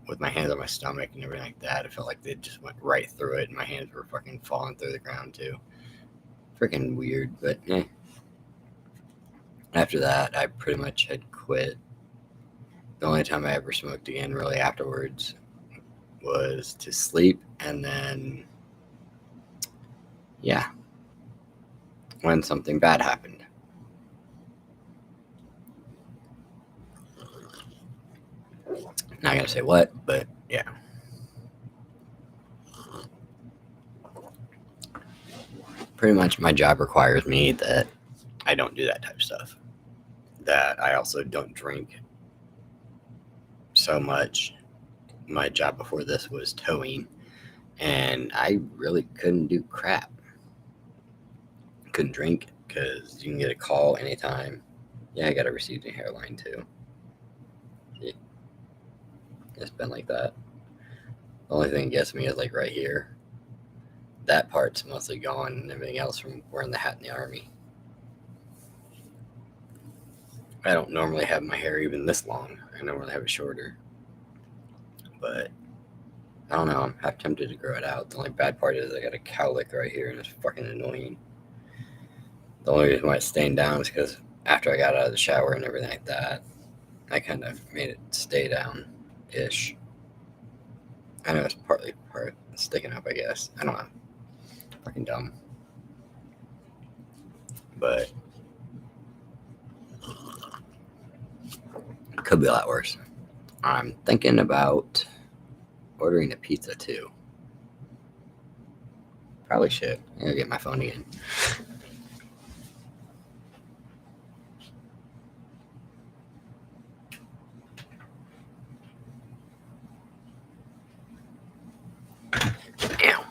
A: with my hands on my stomach and everything like that, I felt like they just went right through it, and my hands were fucking falling through the ground too. Freaking weird, but eh. After that, I pretty much had quit. The only time I ever smoked again, really, afterwards, was to sleep, and then, yeah, when something bad happened. Not gonna say what, but yeah. Pretty much my job requires me that I don't do that type of stuff. That I also don't drink so much. My job before this was towing, and I really couldn't do crap. Couldn't drink because you can get a call anytime. Yeah, I got a receding hairline too. Yeah. It's been like that. The only thing that gets me is like right here. That part's mostly gone, and everything else from wearing the hat in the army. I don't normally have my hair even this long. I normally have it shorter. But I don't know. I'm half tempted to grow it out. The only bad part is I got a cowlick right here, and it's fucking annoying. The only reason why it's staying down is because after I got out of the shower and everything like that, I kind of made it stay down-ish. I know it's partly part sticking up, I guess. I don't know. Fucking dumb. But it could be a lot worse. I'm thinking about ordering a pizza too. Probably should. I'm gonna get my phone again. Damn.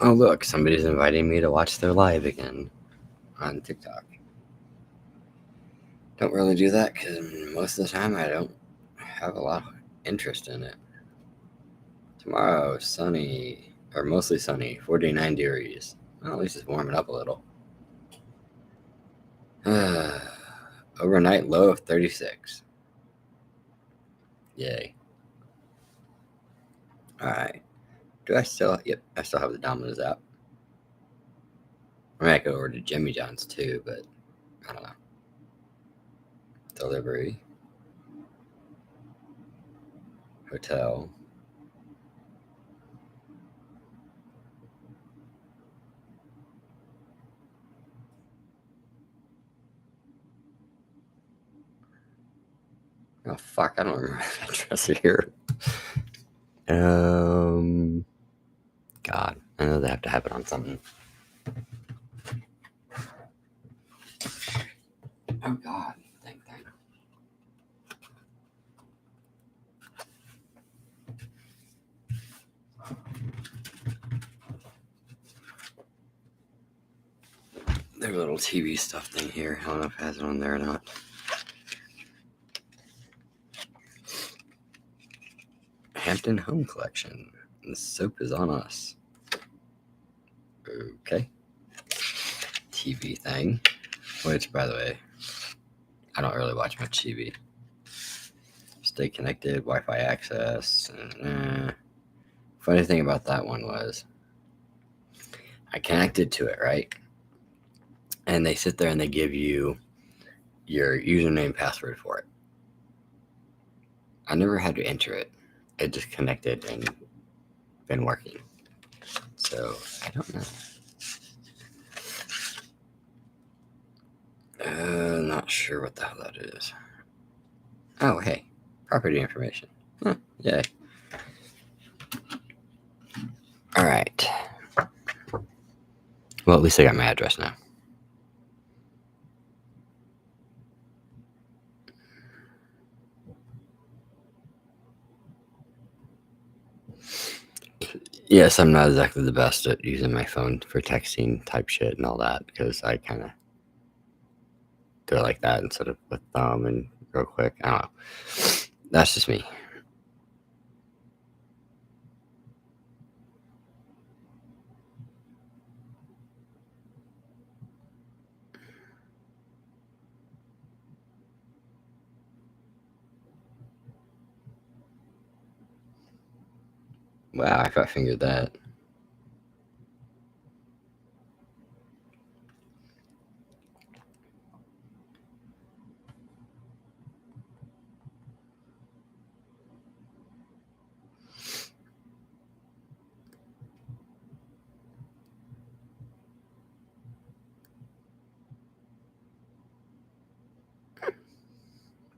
A: Oh look, somebody's inviting me to watch their live again on TikTok. Don't really do that because most of the time I don't have a lot of interest in it. Tomorrow, sunny, or mostly sunny, 49 degrees. Well, at least it's warming up a little. Overnight low of 36. Yay. Alright. Do I still? Yep, I still have the Domino's app. I mean, I could order Jimmy John's too, but I don't know. Delivery. Hotel. Oh fuck! I don't remember the address here. God, I know they have to have it on something. Oh God, dang. Their little TV stuff thing here. I don't know if it has it on there or not. Hampton Home Collection. The soap is on us. Okay. TV thing. Which, by the way, I don't really watch much TV. Stay connected, Wi-Fi access. Funny thing about that one was I connected to it, right? And they sit there and they give you your username password for it. I never had to enter it. It just connected and been working. So I don't know. Not sure what the hell that is. Oh, hey, property information. Huh, yay. All right. Well, at least I got my address now. Yes, I'm not exactly the best at using my phone for texting type shit and all that because I kind of do it like that instead of with thumb and real quick. I don't know. That's just me. Wow, I fat fingered that.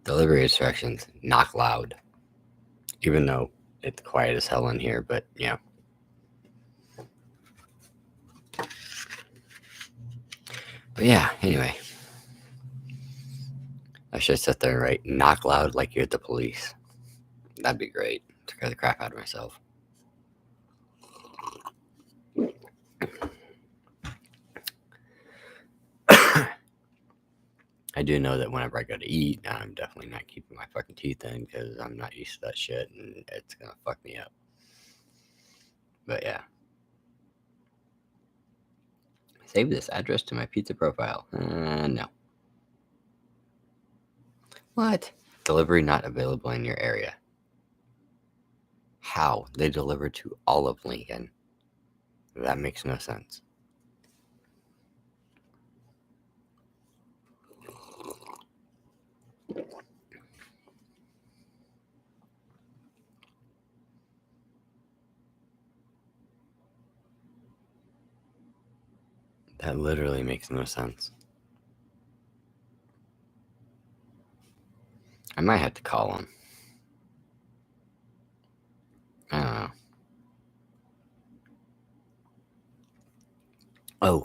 A: Delivery instructions, not loud. Even though it's quiet as hell in here, but yeah. But yeah, anyway. I should sit there and write, knock loud like you're the police. That'd be great. Scare the crap out of myself. I do know that whenever I go to eat, I'm definitely not keeping my fucking teeth in because I'm not used to that shit and it's gonna fuck me up. But yeah. Save this address to my pizza profile. No. What? Delivery not available in your area. How? They deliver to all of Lincoln. That makes no sense. That literally makes no sense. I might have to call them. I don't know.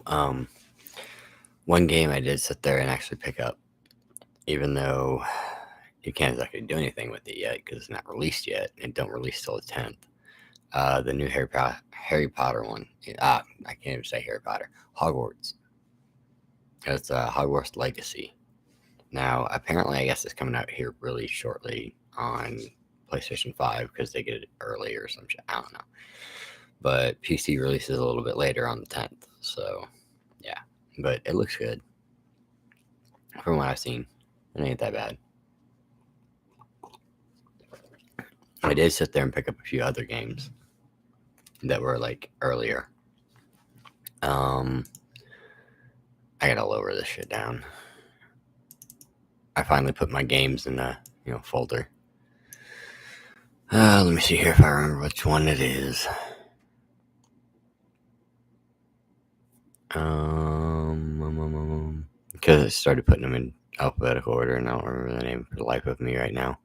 A: Oh, one game I did sit there and actually pick up, even though you can't exactly do anything with it yet because it's not released yet and don't release till the 10th. The new Harry Potter one. I can't even say Harry Potter. Hogwarts. It's Hogwarts Legacy. Now, apparently, I guess it's coming out here really shortly on PlayStation 5 because they get it early or some shit. I don't know. But PC releases a little bit later on the 10th. So, yeah. But it looks good. From what I've seen, it ain't that bad. I did sit there and pick up a few other games that were like earlier. I gotta lower this shit down. I finally put my games in a folder. Let me see here if I remember which one it is. Because I started putting them in alphabetical order, and I don't remember the name for the life of me right now.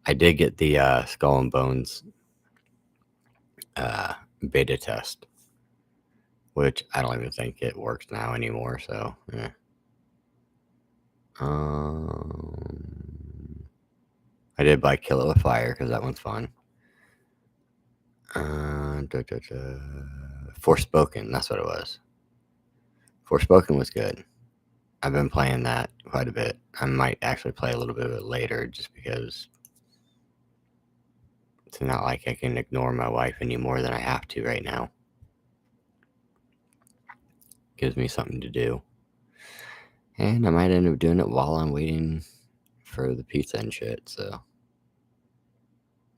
A: I did get the Skull and Bones beta test, which I don't even think it works now anymore. So, yeah. I did buy Kill It With Fire because that one's fun. Forspoken, that's what it was. Forspoken was good. I've been playing that quite a bit. I might actually play a little bit of it later just because it's not like I can ignore my wife any more than I have to right now. Gives me something to do. And I might end up doing it while I'm waiting for the pizza and shit, so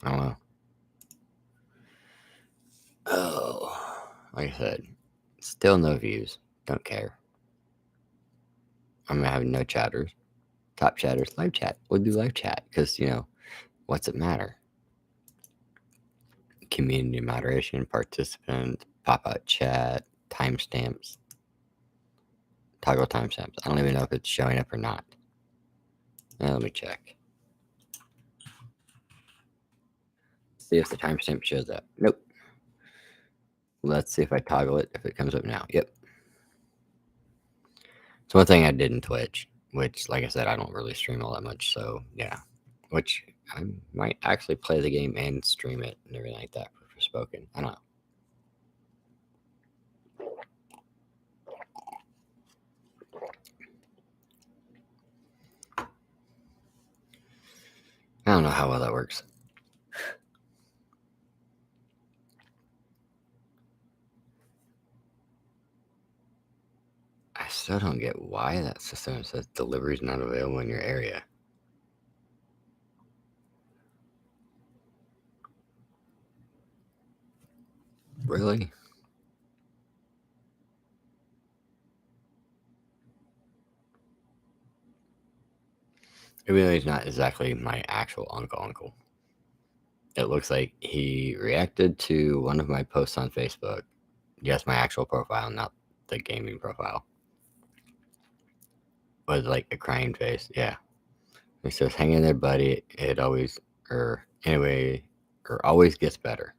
A: I don't know. Oh, like I said, still no views. Don't care. I'm gonna have no chatters. Top chatters, live chat. We'll do live chat because, what's it matter? Community moderation, participant, pop out chat, timestamps, toggle timestamps. I don't even know if it's showing up or not. Let me check. See if the timestamp shows up. Nope. Let's see if I toggle it, if it comes up now. Yep. It's one thing I did in Twitch, which, like I said, I don't really stream all that much. So, yeah. Which I might actually play the game and stream it and everything like that for Forspoken. I don't know. don't know how well that works. I still don't get why that system says delivery is not available in your area. Really? Even though he's not exactly my actual uncle. It looks like he reacted to one of my posts on Facebook. Yes, my actual profile, not the gaming profile. Was like a crying face, yeah. He says, hang in there, buddy. It always, or anyway, or always gets better.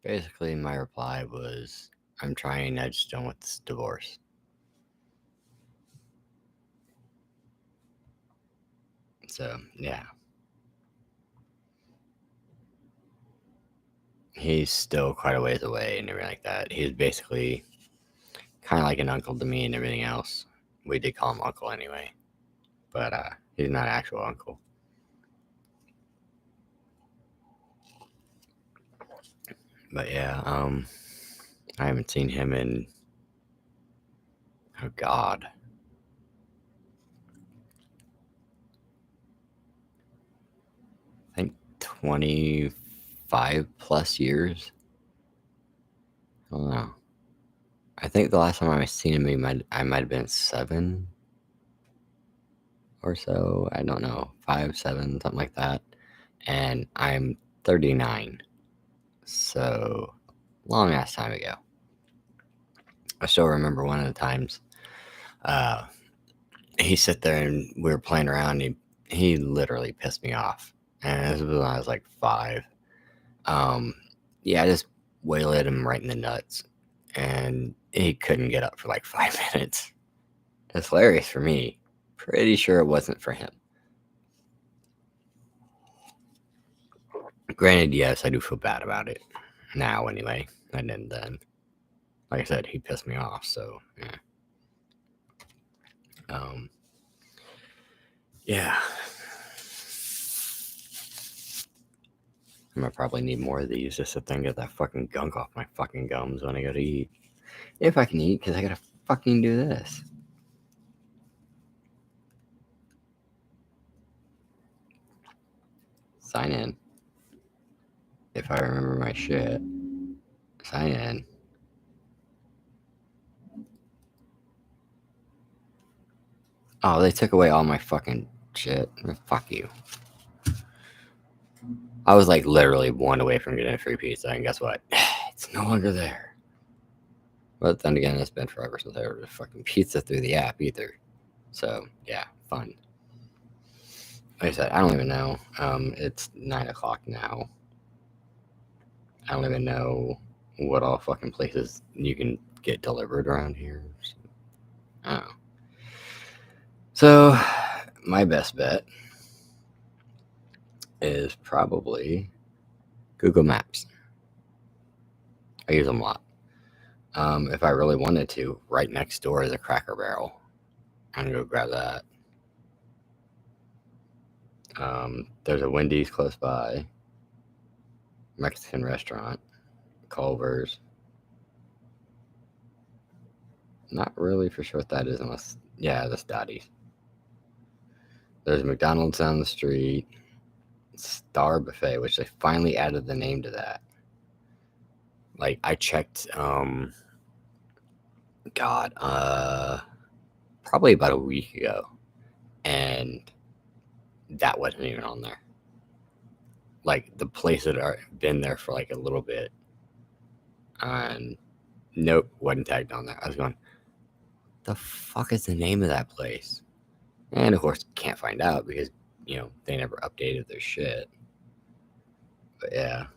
A: Basically, my reply was, I'm trying, I just don't want this divorce. So, yeah. He's still quite a ways away and everything like that. He's basically kind of like an uncle to me and everything else. We did call him uncle anyway. But he's not an actual uncle. But yeah, I haven't seen him in, oh God, I think 25 plus years. I don't know. I think the last time I seen him, I might have been 7 or so. I don't know, 5, 7, something like that. And I'm 39. So, long ass time ago. I still remember one of the times he sat there and we were playing around. He literally pissed me off. And this was when I was like 5. Yeah, I just waylaid him right in the nuts. And he couldn't get up for like 5 minutes. It's hilarious for me. Pretty sure it wasn't for him. Granted, yes, I do feel bad about it. Now, anyway. I didn't then. Like I said, he pissed me off, so, yeah. Yeah. I'm gonna probably need more of these just to then get that fucking gunk off my fucking gums when I go to eat. If I can eat, because I gotta fucking do this. Sign in. If I remember my shit. Sign in. Oh, they took away all my fucking shit. Fuck you. I was like literally 1 away from getting a free pizza, and guess what? It's no longer there. But then again, it's been forever since I ordered a fucking pizza through the app either. So, yeah, fun. Like I said, I don't even know. It's 9 o'clock now. I don't even know what all fucking places you can get delivered around here. So, I don't know. So, my best bet is probably Google Maps. I use them a lot. If I really wanted to, right next door is a Cracker Barrel. I'm gonna go grab that. There's a Wendy's close by, Mexican restaurant, Culver's. Not really for sure what that is unless, yeah, that's Dottie's. There's McDonald's down the street, Star Buffet, which they finally added the name to that. Like I checked God, probably about a week ago, and that wasn't even on there. Like the place had been there for like a little bit, and nope, wasn't tagged on there. I was going, the fuck is the name of that place? And of course, can't find out because they never updated their shit. But yeah,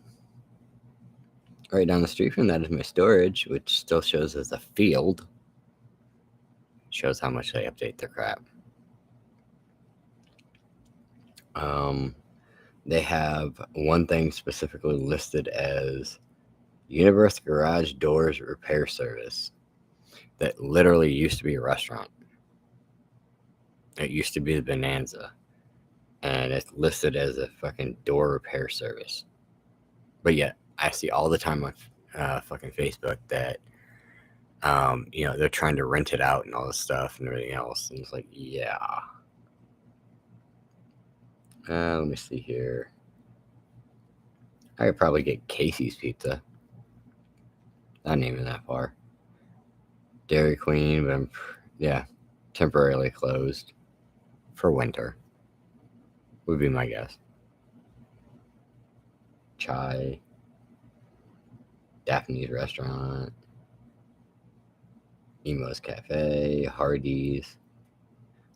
A: right down the street from that is my storage, which still shows as a field. Shows how much they update their crap. They have one thing specifically listed as Universe Garage Doors Repair Service that literally used to be a restaurant. It used to be the Bonanza, and it's listed as a fucking door repair service. But yet, I see all the time on fucking Facebook that they're trying to rent it out and all this stuff and everything else, and it's like, yeah. Let me see here. I could probably get Casey's Pizza. Not even that far. Dairy Queen, but temporarily closed for winter. Would be my guess. Chai, Daphne's Restaurant, Emo's Cafe, Hardee's.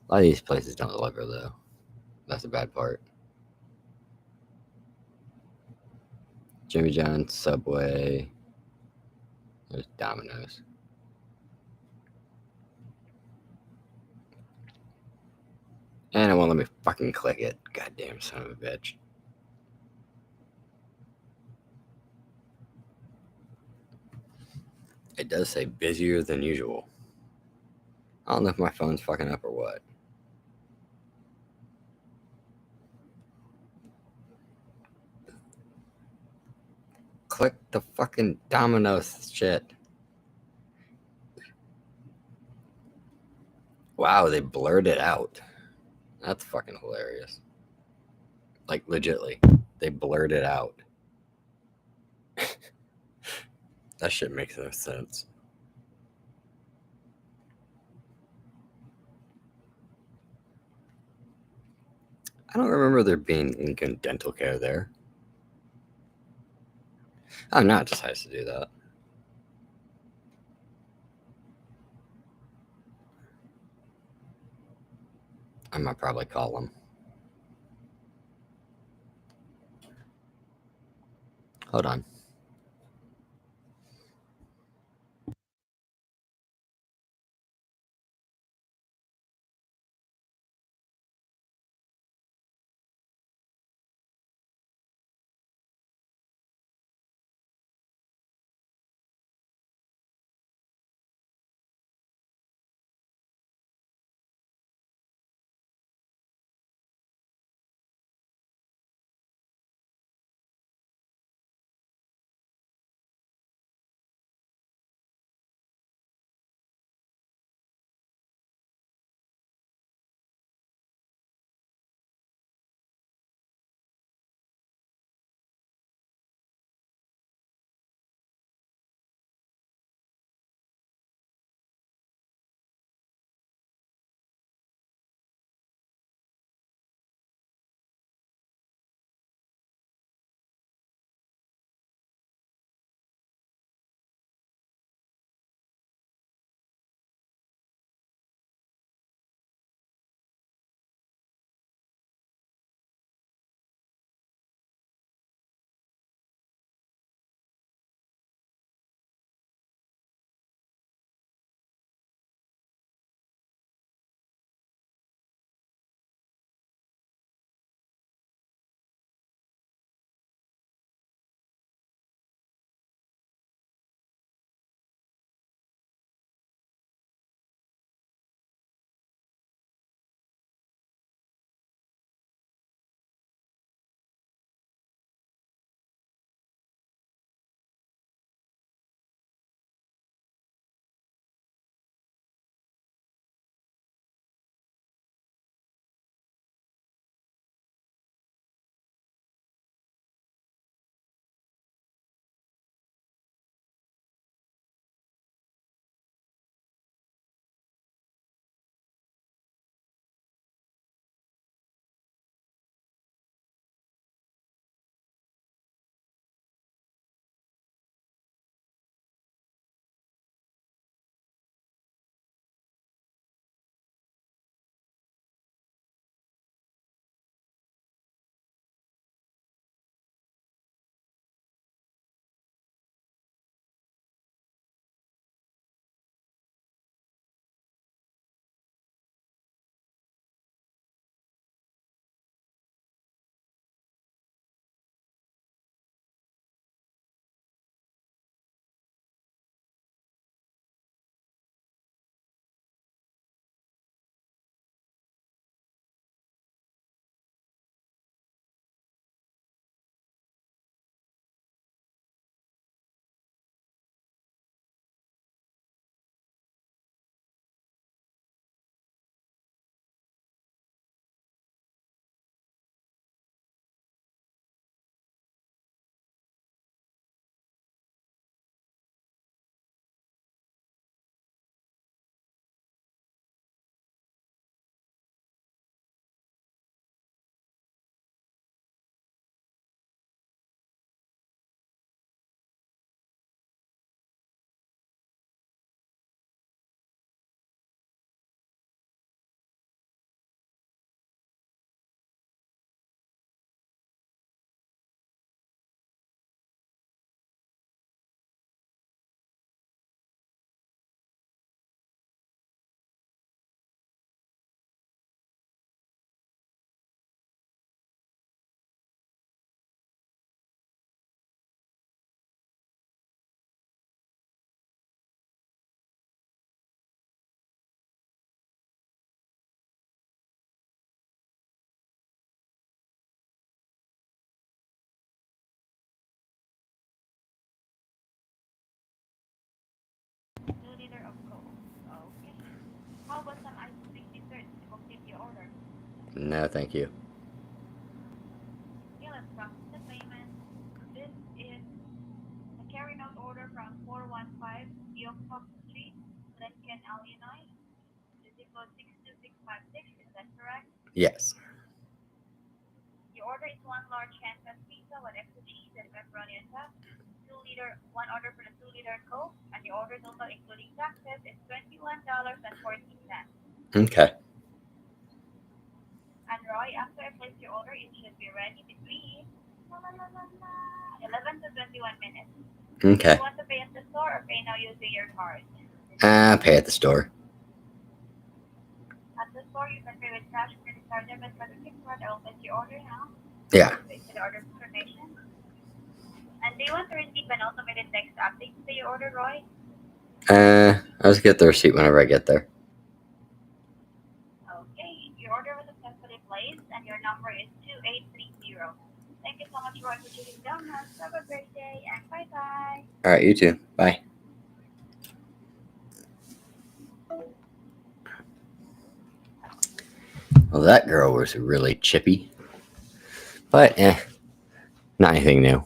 A: A lot of these places don't deliver though. That's the bad part. Jimmy John's, Subway. There's Domino's. And it won't let me fucking click it. Goddamn son of a bitch. It does say busier than usual. I don't know if my phone's fucking up or what. Click the fucking Domino's shit. Wow, they blurred it out. That's fucking hilarious. Like, legitly. They blurred it out. That shit makes no sense. I don't remember there being Lincoln Dental Care there. Oh, now it decides to do that. I might probably call them. Hold on. No, thank you.
D: Okay, let's process the payment. This is a carry out order from 415 Yokok Street, Lincoln, Illinois. The zip code 62656. Is that correct?
A: Yes.
D: Your order is one large hand-cut pizza with extra cheese and pepperoni on top. 2-liter, one order for the 2-liter Coke, and the order total including taxes is $21.14.
A: Okay.
D: And Roy, after I place your order, it should be ready between 11 to 21 minutes.
A: Okay.
D: Do you want to pay at the store or pay now using your card?
A: Pay at the store.
D: At the store, you can pay with cash, credit card, debit card, or gift card. I will place your order now.
A: Yeah.
D: Place the order confirmation. And do you want to receive an automated text update to your order, Roy?
A: I'll just get the receipt whenever I get there.
D: Okay, your order was successfully placed, and your number is 2830. Thank you so much, Roy, for choosing Donuts. Have a great day, and bye-bye.
A: All right, you too. Bye. Well, that girl was really chippy. But, not anything new.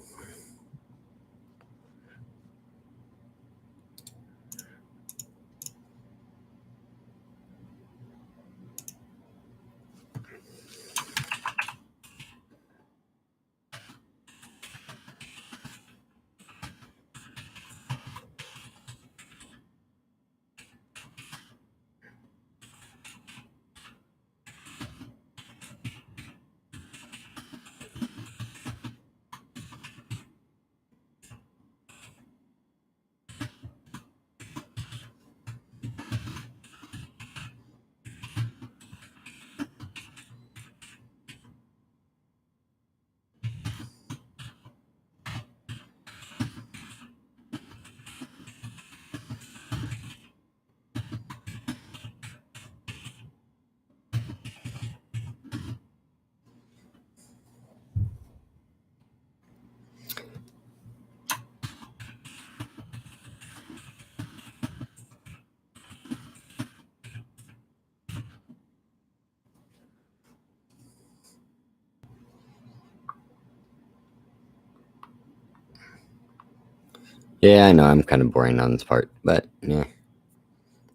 A: Yeah, I know I'm kind of boring on this part, but yeah.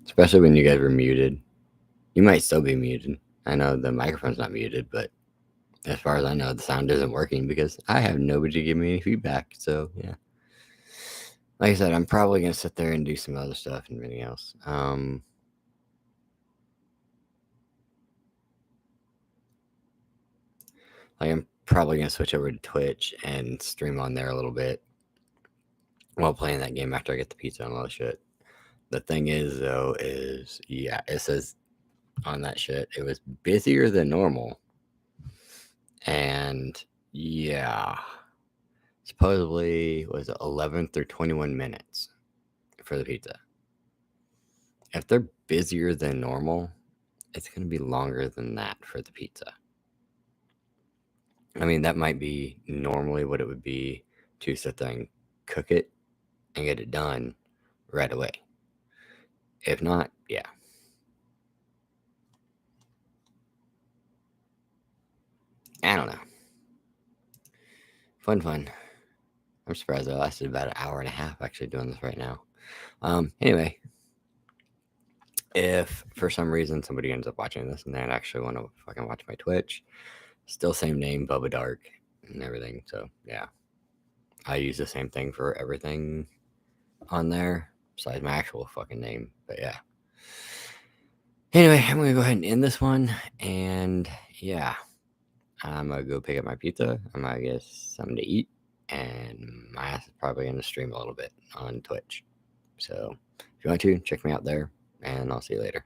A: Especially when you guys were muted. You might still be muted. I know the microphone's not muted, but as far as I know, the sound isn't working because I have nobody to give me any feedback. So yeah. Like I said, I'm probably gonna sit there and do some other stuff and everything else. Like I'm probably gonna switch over to Twitch and stream on there a little bit while playing that game after I get the pizza and all that shit. The thing is, though, yeah, it says on that shit it was busier than normal, and yeah, supposedly was 11 through 21 minutes for the pizza. If they're busier than normal, it's gonna be longer than that for the pizza. I mean, that might be normally what it would be to sit there and cook it and get it done right away. If not, yeah. I don't know. Fun. I'm surprised I lasted about an hour and a half actually doing this right now. Anyway, if for some reason somebody ends up watching this and they actually want to fucking watch my Twitch, still same name, Bubba Dark and everything. So yeah, I use the same thing for everything on there besides my actual fucking name. But yeah. Anyway, I'm gonna go ahead and end this one, and yeah, I'm gonna go pick up my pizza. I'm gonna get something to eat, and my ass is probably gonna stream a little bit on Twitch. So if you want to, check me out there, and I'll see you later.